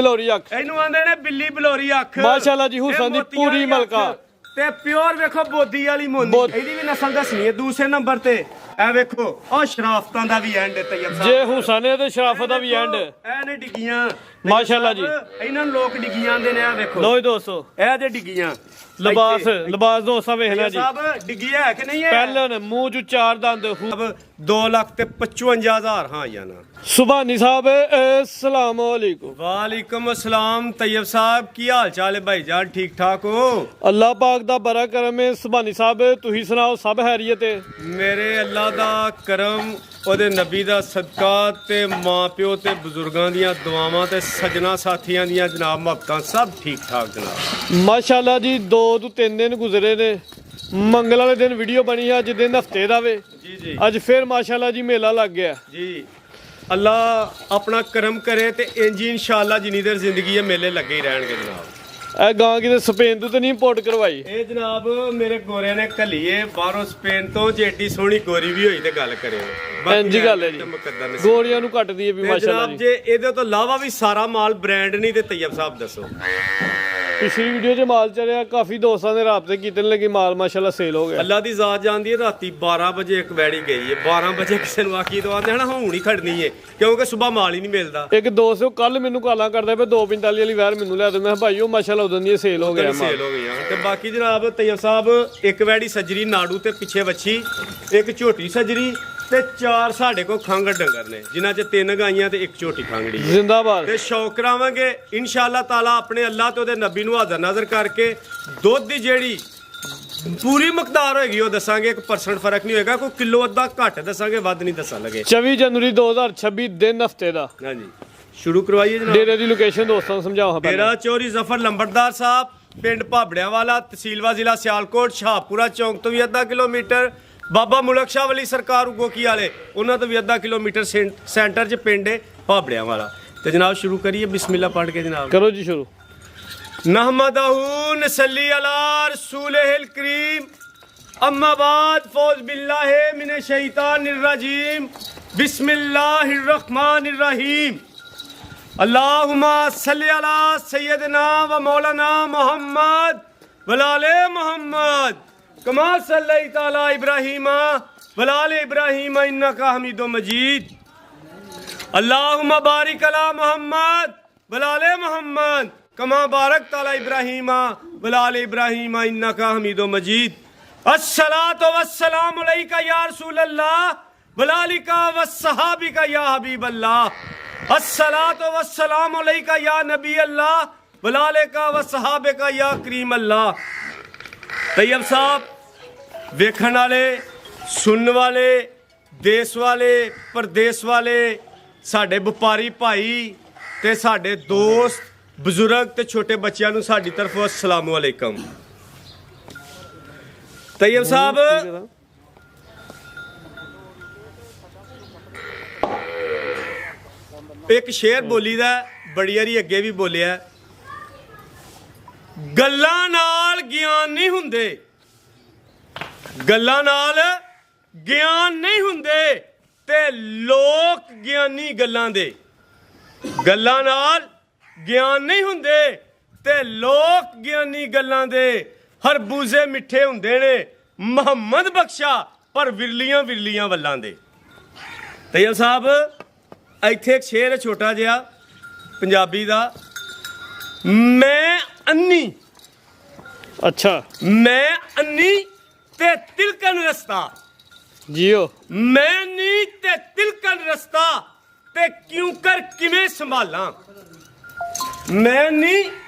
ਬਲੌਰੀ ਅੱਖ ਇਹਨੂੰ ਆਂਦੇ ਨੇ ਬਿੱਲੀ ਬਲੌਰੀ ਅੱਖ ਮਾਸ਼ਾਅੱਲਾ ਜੀ ਹੁਸਨ ਦੀ ਪੂਰੀ ਮਲਕਾ ਤੇ ਪਿਓਰ ਵੇਖੋ ਬੋਦੀ ਵਾਲੀ ਮੋਨੀ ਇਹਦੀ ਵੀ ਨਸਲ ਦੱਸਣੀ ਹੈ। ਦੂਸਰੇ ਨੰਬਰ ਤੇ ਇਹ ਵੇਖੋ ਆ ਸ਼ਰਾਫਤਾਂ ਦਾ ਵੀ ਐਂਡ ਤੈਯਬ ਸਾਹਿਬ ਜੇ ਹੁਸਨ ਹੈ ਤੇ ਸ਼ਰਾਫਤ ਦਾ ਵੀ ਐਂਡ ਇਹ ਨੇ ਡਿੱਗੀਆਂ ਮਾਸ਼ਾਅੱਲਾ ਜੀ ਇਹਨਾਂ ਨੂੰ ਲੋਕ ਡਿੱਗੀਆਂ ਆਂਦੇ ਨੇ। ਆ ਵੇਖੋ ਲੋ ਜੀ ਦੋਸਤੋ ਇਹ ਤੇ ਡਿੱਗੀਆਂ ਲਿਬਾਸ ਦੋਸਤਾਂ ਵੇਖ ਲੈ ਜੀ ਸਾਹਿਬ ਡਿੱਗੀ ਹੈ ਕਿ ਨਹੀਂ ਹੈ। ਪਹਿਲਨ ਮੂੰਹ ਚ ਚਾਰ ਦੰਦ 2,55,000 ਹਾਂ ਜਾਨਾ ਸੁਭਾਨੀ ਸਾਹਿਬ अस्सलाम वालेकुम। वालेकुम अस्सलाम तैयब साहब की हाल चाल है भाई जान ठीक ठाक हो। अल्लाह पाक दा बड़ा करम है सुभानी साहब तुही सुनाओ सब खैरियत है। मेरे अल्लाह दा करम ओदे नबी दा सदका ते मां प्यो ते बुजुर्गां दियां दुआवां ते सजना साथियां दियां जनाब मुहब्बतां सब ठीक ठाक जनाब माशाअल्लाह जी 2 ਤੋਂ 3 दिन गुजरे ने मंगल वाले दिन वीडियो बनी है अज दिन हफ्ते दा वे जी अज फिर माशाअल्लाह जी मेला लग गया जी। अल्लाह अपना करम करे ते इंज इंशाअल्लाह जिन्नी देर जिंदगी है मेले लगे ही रहणगे जनाब। ਇਹ ਗਾਂ ਕਿਤੇ ਸਪੇਨ ਤੋਂ ਤੇ ਨਹੀਂ ਇੰਪੋਰਟ ਕਰਵਾਈ। ਇਹ ਜਨਾਬ ਮੇਰੇ ਗੋਰਿਆਂ ਨੇ ਘੱਲੀਏ ਬਾਹਰੋਂ ਸਪੇਨ ਤੋਂ ਜੇ ਏਡੀ ਸੋਹਣੀ ਗੋਰੀ ਵੀ ਹੋਈ ਤੇ ਗੱਲ ਕਰਿਓ। ਇੰਜ ਗੱਲ ਹੈ ਜੀ ਗੋਰੀਆਂ ਨੂੰ ਘੱਟਦੀ ਹੈ ਵੀ ਮਾਸ਼ਾਅੱਲਾ ਜਨਾਬ ਜੇ ਇਹਦੇ ਤੋਂ ਇਲਾਵਾ ਵੀ ਸਾਰਾ ਮਾਲ ਬ੍ਰਾਂਡ ਨਹੀਂ ਤੇ ਤੈਯਬ ਸਾਹਿਬ ਦੱਸੋ। ਪਿਛਲੀ ਵੀਡੀਓ 'ਚ ਮਾਲ ਚੜਿਆ ਕਾਫੀ ਦੋਸਤਾਂ ਦੇ ਰਾਬਤੇ ਕੀਤੇ ਲੱਗੇ ਮਾਲ ਮਾਸ਼ਾਅੱਲਾ ਸੇਲ ਹੋ ਗਿਆ। ਅੱਲਾ ਦੀ ਜ਼ਾਤ ਜਾਣਦੀ ਹੈ ਰਾਤੀ 12 ਵਜੇ ਇੱਕ ਵੈੜੀ ਗਈ ਹੈ 12 ਵਜੇ ਕਿਸੇ ਨੂੰ ਆਖੀ ਤੋਂ ਆਂਦੇ ਹਨਾ ਹੁਣ ਹੀ ਖੜਨੀ ਹੈ ਕਿਉਂਕਿ ਸਵੇਰ ਮਾਲ ਹੀ ਨਹੀਂ ਮਿਲਦਾ। ਇੱਕ ਦੋਸਤ ਕੱਲ ਮੈਨੂੰ ਕਾਲਾਂ ਕਰਦਾ ਪਿਆ 245 ਵਾਲੀ ਵੈਰ ਮੈਨੂੰ ਲਿਆ ਦੇ ਮੈਂ ਭਾਈ ਉਹ ਮਾਸ਼ਾਅੱਲਾ ਉਦੋਂ ਦੀ ਸੇਲ ਹੋ ਗਿਆ ਸੇਲ ਹੋ ਗਈਆਂ ਤੇ ਬਾਕੀ ਜਨਾਬ ਤੈਯਬ ਸਾਹਿਬ ਇੱਕ ਵੈੜੀ ਸੱਜਰੀ ਨਾੜੂ ਤੇ ਪਿੱਛੇ ਵੱਛੀ ਇੱਕ ਝੋਟੀ ਸੱਜਰੀ ਤੇ 4 ਸਾਡੇ ਕੋਲ ਖੰਗ ਡੰਗਰ ਨੇ ਜਿਨ੍ਹਾਂ 'ਚ 3 ਗਾਈਆਂ ਤੇ ਇੱਕ ਝੋਟੀ ਖੰਗੜੀ ਜ਼ਿੰਦਾਬਾਦ ਤੇ ਸ਼ੌਕ ਕਰਾਵਾਂਗੇ ਇਨਸ਼ਾਅੱਲਾ ਤਾਲਾ ਆਪਣੇ ਅੱਲਾਹ ਤੇ ਉਹਦੇ ਨਬੀ ਨੂੰ ਹਾਜ਼ਰ ਨਾਜ਼ਰ ਕਰਕੇ ਦੁੱਧ ਦੀ ਜਿਹੜੀ ਪੂਰੀ ਮਕਦਾਰ ਹੋਏਗੀ ਉਹ ਦੱਸਾਂਗੇ 1% ਫਰਕ ਨਹੀਂ ਹੋਏਗਾ ਕੋਈ ਕਿਲੋ ਅੱਧਾ ਘੱਟ ਦੱਸਾਂਗੇ ਵੱਧ ਨਹੀਂ ਦੱਸਾਂ ਲੱਗੇ। 24 ਜਨਵਰੀ 2026 ਦਿਨ ਹਫਤੇ ਦਾ ਹਾਂਜੀ ਸ਼ੁਰੂ ਕਰਵਾਈਏ ਜਨਾਬ। ਡੇਰੇ ਦੀ ਲੋਕੇਸ਼ਨ ਦੋਸਤਾਂ ਨੂੰ ਸਮਝਾਓ। ਡੇਰਾ ਚੋਰੀ ਜ਼ਫਰ ਲੰਬੜਦਾਰ ਸਾਹਿਬ ਪਿੰਡ ਭਾਬੜਿਆਂ ਵਾਲਾ ਤਹਿਸੀਲ ਜ਼ਿਲ੍ਹਾ ਸਿਆਲਕੋਟ ਸ਼ਾਹਪੁਰਾ ਚੌਂਕ ਤੋਂ ਵੀ ਅੱਧਾ ਕਿਲੋਮੀਟਰ ਬਾਬਾ ਮੁਲਕ ਸ਼ਾਹ ਵਲੀ ਸਰਕਾਰ ਉਗੋਕੀ ਵਾਲੇ ਉਹਨਾਂ ਤੋਂ ਵੀ ਅੱਧਾ ਕਿਲੋਮੀਟਰ ਸੈਂਟਰ 'ਚ ਪਿੰਡ ਹੈ ਭਾਬੜਿਆਂ ਵਾਲਾ। ਤੇ ਜਨਾਬ ਸ਼ੁਰੂ ਕਰੀਏ ਬਿਸਮਿਲ੍ਲਾ ਪੜ੍ਹ ਕੇ ਜਨਾਬ। ਕਰੋ ਜੀ ਸ਼ੁਰੂ। नहमदहू नसल्ली अला रसूलिहिल करीम अम्मा बाद फौज बिल्लाहि मिनश शैतानिर रजीम बिस्मिल्लाहिर रहमानिर रहीम अल्लाहुम्मा सल्ली अला सय्यदिना व मौलाना मुहम्मद व आले मुहम्मद कमा सल्लैता अला इब्राहीम व आले इब्राहीम इन्नका हमीदुम मजीद अल्लाहुम्मा बारिक अला मुहम्मद व आले मुहम्मद कमा बारक ताला इब्राहीम वलाल इब्राहीम इन्नका हमीदुम मजीद अस्सलातु वस्सलामु अलैका या रसूल अल्लाह वलालिका वस्सहाबिका या हबीब अल्लाह अस्सलातु वस्सलामु अलैका या नबी अल्लाह वलालिका वस्सहाबिका या करीम अल्लाह। तैयब साहब वेखण वाले सुनने वाले देश वाले प्रदेश वाले साडे व्यापारी भाई ते साडे दोस्त बुजुर्ग ते छोटे बच्चों को साडी तरफों अस्सलामु अलैकुम। तैयब साहब एक शेर बोली दा बड़ी बारी अगे भी बोलिया गल्लां नाल ज्ञान नहीं हुंदे गल्लां नाल ज्ञान नहीं हुंदे ते लोक ज्ञानी गल्लां दे गल्लां नाल ज्ञान नहीं हुंदे ते लोक ज्ञानी गल्लां दे हरबूजे मिठे हुंदे ने मोहम्मद बख्शा पर विरलियां विरलियां वल्लां दे। तैयब साहब इत्थे एक शेर है छोटा जिहा पंजाबी दा मैं अन्नी अच्छा मैं अन्नी ते तिलकन रस्ता जियो मैं अन्नी ते तिलकन रस्ता ते क्यों कर किवें संभालां मैं नी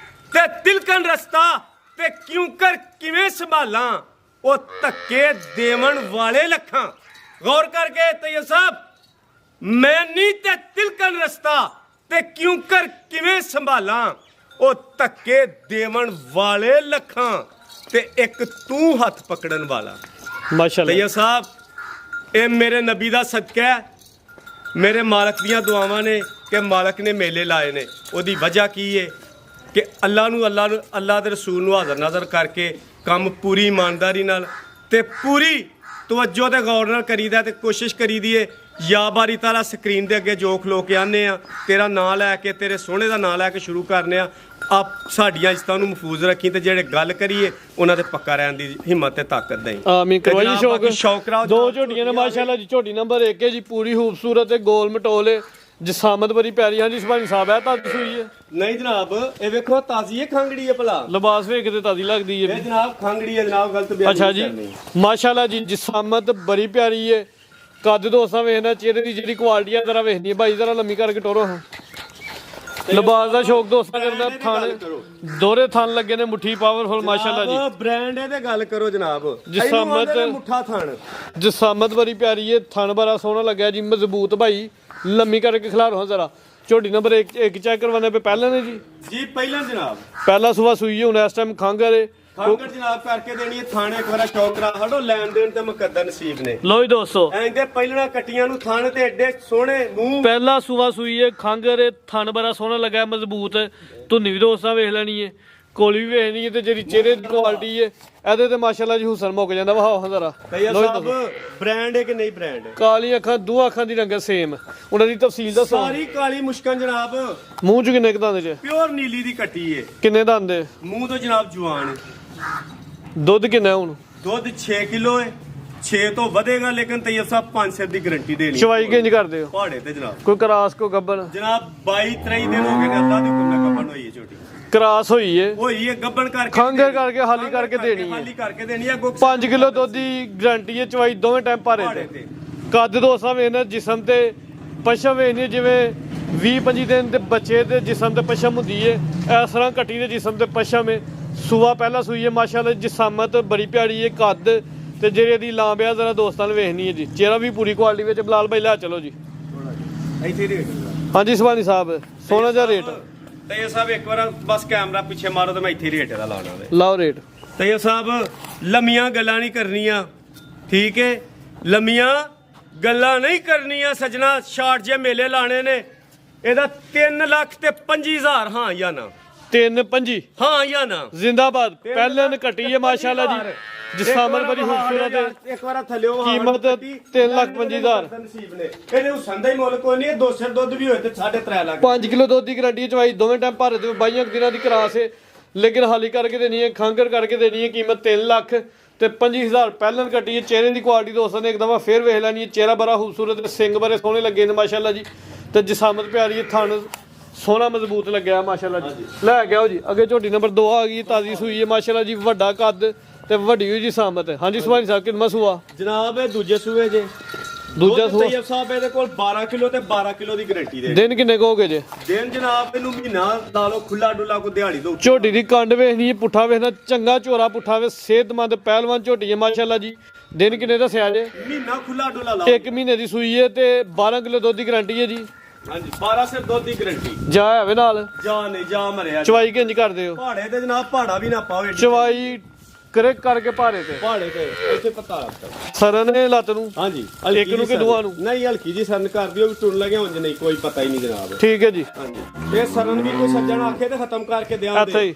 ते तिलकन रस्ता ते क्यों कर किवें संभालां ओ धक्के देवन वाले लखां। गौर करके तैयब साहब मैं नी ते तिलकन रस्ता ते क्यों कर किवें संभालां ओ धक्के देवन वाले लखां ते एक तू हथ पकड़न वाला। माशाअल्लाह तैयब साहब ये मेरे नबी दा सदका है मेरे मालक दियां दुआवां ने कि मालक ने मेले लाए ने ओदी वजह की है कि अल्लाह दे रसूल नूं हाज़र नाज़र करके काम पूरी ईमानदारी नाल ते पूरी ਤਵੱਜੋ ਤੇ ਗੌਰ ਨਾਲ ਕਰੀਦਾ ਤੇ ਕੋਸ਼ਿਸ਼ ਕਰੀਦੀ ਏ ਯਾ ਬਾਰੀ ਤਾਲਾ ਸਕਰੀਨ ਦੇ ਅੱਗੇ ਜੋ ਖਲੋ ਕੇ ਆਨੇ ਆ ਤੇਰਾ ਨਾਂ ਲੈ ਕੇ ਤੇਰੇ ਸੋਹਣੇ ਦਾ ਨਾਂ ਲੈ ਕੇ ਸ਼ੁਰੂ ਕਰਨੇ ਆ ਆਪ ਸਾਡੀਆਂ ਇੱਜ਼ਤਾਂ ਨੂੰ ਮਹਿਫੂਜ਼ ਰੱਖੀ ਤੇ ਜਿਹੜੇ ਗੱਲ ਕਰੀਏ ਉਹਨਾਂ ਤੇ ਪੱਕਾ ਰਹਿਣ ਦੀ ਹਿੰਮਤ ਤੇ ਤਾਕਤ ਦੇਈ ਆਮੀਨ ਕਰਵਾਈ ਸ਼ੌਕ ਕਰਾਓ ਦੋ ਝੋਟੀਆਂ ਨੇ ਮਾਸ਼ਾਅੱਲਾ ਜੀ ਝੋਟੀ ਨੰਬਰ 1 ਹੈ ਜੀ ਪੂਰੀ ਖੂਬਸੂਰਤ ਤੇ ਗੋਲ ਮਟੋਲੇ ਜਸਾਮਤ ਬੜੀ ਪਿਆਰੀ ਹਾਂ ਜੀ ਸੁਭਾਨੀ ਸਾਹਿਬ ਹੈ ਤਾਂ ਸੂਈ ਹੈ ਨਹੀਂ ਜਨਾਬ ਇਹ ਵੇਖੋ ਤਾਜ਼ੀ ਹੈ ਖਾਂਗੜੀ ਹੈ ਭਲਾ ਲਿਬਾਸ ਵੇਖ ਕੇ ਤਾਜ਼ੀ ਲੱਗਦੀ ਹੈ ਇਹ ਜਨਾਬ ਖਾਂਗੜੀ ਹੈ ਜਨਾਬ ਗਲਤ ਬਿਆਨ ਅੱਛਾ ਜੀ ਮਾਸ਼ਾਅੱਲਾ ਜੀ ਜਸਾਮਤ ਬੜੀ ਪਿਆਰੀ ਹੈ ਕੱਦ ਦੋਸਤਾਂ ਵੇਖਣਾ ਚਿਹਰੇ ਦੀ ਜਿਹੜੀ ਕੁਆਲਿਟੀ ਆ ਜ਼ਰਾ ਵੇਖਣੀ ਹੈ ਭਾਈ ਜ਼ਰਾ ਲੰਮੀ ਕਰਕੇ ਟੋਰੋ ਹਾਂ ਲਿਬਾਸ ਦਾ ਸ਼ੌਕ ਦੋਸਤਾਂ ਕਰਦਾ ਥਾਣੇ ਦੋਰੇ ਥਣ ਲੱਗੇ ਨੇ ਮੁੱਠੀ ਪਾਵਰਫੁਲ ਮਾਸ਼ਾਅੱਲਾ ਜੀ ਬ੍ਰਾਂਡ ਇਹਦੇ ਗੱਲ ਕਰੋ ਜਨਾਬ ਜਸਾਮਤ ਮੁੱਠਾ ਥਣ ਜਸਾਮਤ ਬੜੀ ਪਿਆਰੀ ਹੈ ਥਣ ਬੜਾ ਸੋਹਣਾ ਲੱਗਿਆ ਜੀ ਮਜ਼ਬੂਤ ਭਾਈ ਲੰਮੀ ਕਰਕੇ ਖਿਲਾਰੋ ਹਾਂ ਜ਼ਰਾ ਝੋਟੀ ਨੰਬਰ 1 ਚੈੱਕ ਕਰਵਾने पे ਪਹਿਲਾਂ ਨੇ ਜੀ ਪਹਿਲਾਂ ਜਨਾਬ ਪਹਿਲਾ ਸੁਬਾ ਸੂਈ ਹੈ ਹੁਣ ਇਸ ਟਾਈਮ ਖੰਗਰ ਹੈ ਖਾਂਗੜ ਜਨਾਬ ਕਰਕੇ ਦੇਣੀ ਹੈ ਥਾਣੇ ਇੱਕ ਵਾਰਾ ਸ਼ੌਕ ਕਰਾ ਹਟੋ ਲੈਣ ਦੇਣ ਤੇ ਮੁਕੱਦਰ ਨਸੀਬ ਨੇ ਲੋ ਜੀ ਦੋਸਤੋ ਐਂਦੇ ਪਹਿਲਣਾ ਕੱਟੀਆਂ ਨੂੰ ਥਾਣੇ ਤੇ ਐਡੇ ਸੋਹਣੇ ਮੂੰਹ ਪਹਿਲਾ ਸੁਬਾ ਸੂਈ ਹੈ ਖੰਗਰ ਹੈ ਥਣ ਬੜਾ ਸੋਹਣਾ ਲੱਗਾ ਮਜ਼ਬੂਤ ਧੁੰਨੀ ਵੀ ਦੋਸਤਾਂ ਵੇਖ ਲੈਣੀ ਹੈ ਕੋਲੀ ਵੀ ਵੇਖਣੀ ਹੈ ਤੇ ਜਿਹੜੀ ਚਿਹਰੇ ਦੀ ਕੁਆਲਿਟੀ ਹੈ ਇਹਦੇ ਤੇ ਮਾਸ਼ਾਅੱਲਾ ਜੀ ਹੁਸਨ ਮੁੱਕ ਜਾਂਦਾ ਵਾਹ ਜ਼ਰਾ ਭਈਆ ਸਾਹਿਬ ਬ੍ਰਾਂਡ ਹੈ ਕਿ ਨਹੀਂ ਬ੍ਰਾਂਡ ਕਾਲੀ ਅੱਖਾਂ ਦੋ ਅੱਖਾਂ ਦੀ ਰੰਗਤ ਸੇਮ ਉਹਨਾਂ ਦੀ ਤਫਸੀਲ ਦੱਸੋ ਸਾਰੀ ਕਾਲੀ ਮੁਸ਼ਕਨ ਜਨਾਬ ਮੂੰਹ ਚ ਕਿੰਨੇ ਕੁ ਦੰਦ ਚ ਪਿਓਰ ਨੀਲੀ ਦੀ ਕੱਟੀ ਏ ਕਿੰਨੇ ਦੰਦ ਹੈ ਮੂੰਹ ਤੋਂ ਜਨਾਬ ਜਵਾਨ ਏ ਦੁੱਧ ਕਿੰਨਾ ਹੁਣ ਦੁੱਧ 6 ਕਿਲੋ ਏ 6 ਤੋਂ ਵਧੇਗਾ ਲੇਕਿਨ ਤੈਯਬ ਸਾਹਿਬ 5 ਸਿਰ ਦੀ ਗਾਰੰਟੀ ਦੇਣੀ ਚਵਾਈ ਕਿੰਜ ਕਰਦੇ ਹੋ ਪਹਾੜੇ ਤੇ ਜਨਾਬ ਕੋਈ ਕਰਾਸ ਕੋ ਗੱਬਨ ਜਨਾਬ 22 23 ਦਿਨ ਹੋ ਗਏ ਨੇ ਅੱਧਾ ਦੀ ਕੁੰਨਾ ਗੱਬਨ ਹੋਈ ਏ ਛੋਟੀ ਕਰਾਸ ਹੋਈ ਏ ਹੋਈ ਏ ਗੱਬਨ ਕਰਕੇ ਖੰਗਰ ਕਰਕੇ ਹਾਲੀ ਕਰਕੇ ਦੇਣੀ ਹੈ ਖਾਲੀ ਕਰਕੇ ਦੇਣੀ ਹੈ 5 ਕਿਲੋ ਦੁੱਧ ਦੀ ਗਾਰੰਟੀ ਹੈ ਚਵਾਈ ਦੋਵੇਂ ਟਾਈਮ ਭਾਰੇ ਤੇ ਕੱਦ ਦੋਸਤਾਂ ਵੇਖਣਾ ਜਿਸਮ ਤੇ ਪਸ਼ਮ ਵੇਖਣੀ ਜਿਵੇਂ 20-25 ਦਿਨ ਦੇ ਬੱਚੇ ਦੇ ਜਿਸਮ ਤੇ ਪਸ਼ਮ ਹੁੰਦੀ ਏ ਇਸ ਤਰ੍ਹਾਂ ਕੱਟੀ ਦੇ ਜਿਸਮ ਤੇ ਪਸ਼ਮ ਏ ਸੂਆ ਪਹਿਲਾ ਸੂਈ ਏ ਮਾਸ਼ਾਅੱਲਾ ਜਿਸਾਮਤ ਬੜੀ ਪਿਆਰੀ ਏ ਕੱਦ ਤੇ ਜਿਹੜੇ ਦੀ ਲਾਂਬਿਆ ਜ਼ਰਾ ਦੋਸਤਾਂ ਨੂੰ ਵੇਖਣੀ ਹੈ ਜੀ ਚਿਹਰਾ ਵੀ ਪੂਰੀ ਕੁਆਲਿਟੀ ਵਿੱਚ ਬਲਾਲ ਭਾਈ ਲੈ ਚਲੋ ਜੀ ਇੱਥੇ ਰੇਟ ਹਾਂਜੀ ਸੁਭਾਨੀ ਸਾਹਿਬ ਸੋਨਾ ਜਿਹਾ ਰੇਟ ਤੈਯਬ ਸਾਹਿਬ ਇੱਕ ਵਾਰ ਬਸ ਕੈਮਰਾ ਪਿੱਛੇ ਮਾਰੋ ਤੇ ਮੈਂ ਇੱਥੇ ਰੇਟ ਇਹਦਾ ਲਾਉਣਾ ਵੇ ਲਾਓ ਰੇਟ ਤੈਯਬ ਸਾਹਿਬ ਲੰਮੀਆਂ ਗੱਲਾਂ ਨਹੀਂ ਕਰਨੀਆਂ ਠੀਕ ਹੈ ਲੰਮੀਆਂ ਗੱਲਾਂ ਨਹੀਂ ਕਰਨੀਆਂ ਸਜਣਾ ਸ਼ਾਰਟ ਜੇ ਮੇਲੇ ਲਾਣੇ ਨੇ ਇਹਦਾ 3,25,000 ਹਾਂ ਜਾਂ ਨਾ 3-5 ਹਾਂ ਜਾਂ ਨਾ ਜ਼ਿੰਦਾਬਾਦ ਪਹਿਲਾਂ ਨੇ ਕੱਟੀ ਹੈ ਮਾਸ਼ਾਅੱਲਾ ਜੀ ਜਿਸਾਮਤ ਬੜੀ ਖੂਬਸੂਰਤ ਹੈ ਇੱਕ ਵਾਰ ਥੱਲਿਓ ਕੀਮਤ 3,25,000 ਨਸੀਬ ਨੇ ਇਹਨੇ ਹੁਸਨ ਦਾ ਹੀ ਮੁੱਲ ਕੋਈ ਨਹੀਂ 200 ਦੁੱਧ ਵੀ ਹੋਏ ਤੇ 3.5 ਲੱਖ 5 ਕਿਲੋ ਦੁੱਧ ਦੀ ਗਾਰੰਟੀ ਚਵਾਈ ਦੋਵੇਂ ਟਾਈਮ ਭਾਰਤ ਦੇ 22 ਦਿਨਾਂ ਦੀ ਕਰਾਸ ਹੈ ਲੇਕਿਨ ਹਾਲੀ ਕਰਕੇ ਦੇਣੀ ਹੈ ਖੰਗਰ ਕਰਕੇ ਦੇਣੀ ਹੈ ਕੀਮਤ 3 ਲੱਖ ਤੇ 25,000 ਪਹਿਲਾਂ ਕੱਟੀ ਹੈ ਚਿਹਰੇ ਦੀ ਕੁਆਲਿਟੀ ਦੋਸਤਾਂ ਨੇ ਇੱਕ ਦਫਾ ਫੇਰ ਵੇਖ ਲੈਣੀ ਹੈ ਚਿਹਰਾ ਬੜਾ ਖੂਬਸੂਰਤ ਤੇ ਸਿੰਘ ਬੜੇ ਸੋਹਣੇ ਲੱਗੇ ਨੇ ਮਾਸ਼ਾਅੱਲਾ ਜੀ ਤੇ ਜਿਸਾਮਤ ਪਿਆਰੀ ਹੈ ਥਣ ਸੋਹਣਾ ਮਜ਼ਬੂਤ ਲੱਗਿਆ ਮਾਸ਼ਾਅੱਲਾ ਜੀ ਲੈ ਗਿਆ ਜੀ ਅੱਗੇ ਝੋਟੀ ਨੰਬਰ 2 ਆ ਗਈ ਤਾਜ਼ੀ ਸੂਈ ਹੈ ਮਾਸ਼ਾਅੱਲਾ ਜੀ ਵੱਡਾ ਕੱਦ ਤੇ ਵੱਡੀ ਹੋਈ ਜਿਸਾਮਤ ਹੈ ਹਾਂਜੀ ਸੁਭਾਨੀ ਸਾਹਿਬ ਕਿੰਨਾ ਸੂਆ ਜਨਾਬ ਇਹ ਦੂਜੇ ਸੂਏ ਜੇ ਦੂਜਾ ਸੂਆ ਤੈਯਬ ਸਾਹਿਬ ਇਹਦੇ ਕੋਲ 12 ਕਿਲੋ ਤੇ 12 ਕਿਲੋ ਦੀ ਗਾਰੰਟੀ ਦੇ ਦਿਨ ਕਿੰਨੇ ਕੁ ਹੋ ਗਏ ਜੇ ਦਿਨ ਜਨਾਬ ਇਹਨੂੰ ਮਹੀਨਾ ਲਾ ਲਓ ਖੁੱਲਾ ਡੁੱਲਾ ਕੋ ਦਿਹਾੜੀ ਦੋ ਝੋਟੀ ਦੀ ਕੰਡ ਵੇਖਣੀ ਹੈ ਪੁੱਠਾ ਵੇਖਣਾ ਚੰਗਾ ਝੋਰਾ ਪੁੱਠਾ ਵੇ ਸਿਹਤਮੰਦ ਪਹਿਲਵਾਨ ਝੋਟੀ ਹੈ ਮਾਸ਼ਾਅੱਲਾ ਜੀ ਦਿਨ ਕਿੰਨੇ ਦੱਸਿਆ ਜੇ ਮਹੀਨਾ ਖੁੱਲਾ ਡੁੱਲਾ ਲਾਓ 1 ਮਹੀਨੇ ਦੀ ਸੂਈ ਹੈ ਤੇ 12 ਕਿਲੋ ਦੁੱਧ ਦੀ ਗਾਰੰਟੀ ਹੈ ਜੀ ਹਾਂਜੀ 12 ਸਿਰ ਦੁੱਧ ਦੀ ਗਾਰੰਟੀ ਜਾ ਆਵੇ ਨਾਲ ਜਾ ਨਹੀਂ ਜਾ ਮਰਿਆ ਚਵਾਈ ਕਿੰਜ ਕਰਦੇ ਹੋ ਪਹਾੜੇ ਤੇ ਜਨਾਬ ਪਹਾੜਾ ਵੀ ਨਾ ਪਾਓ ਏਡੀ ਚਵਾਈ ਕਰੇ ਕਰਕੇ ਭਾਰੇ ਤੇ ਪਹਾੜੇ ਤੇ ਇੱਥੇ ਪਤਾ ਸਰਨ ਨੇ ਲੱਤ ਨੂੰ ਹਾਂਜੀ ਇੱਕ ਨੂੰ ਕਿ ਦੋਵਾਂ ਨੂੰ ਨਹੀਂ ਹਲਕੀ ਜੀ ਸਰਨ ਕਰ ਦਿਓ ਵੀ ਟੁਰਨ ਲੱਗੇ ਉਂਝ ਨਹੀਂ ਕੋਈ ਪਤਾ ਹੀ ਨਹੀਂ ਜਨਾਬ ਠੀਕ ਹੈ ਜੀ ਹਾਂਜੀ ਇਹ ਸਰਨ ਵੀ ਕੋਈ ਸੱਜਣ ਆਖੇ ਤੇ ਖਤਮ ਕਰਕੇ ਇੱਥੇ ਦਿਆਂਗੇ ਹੀ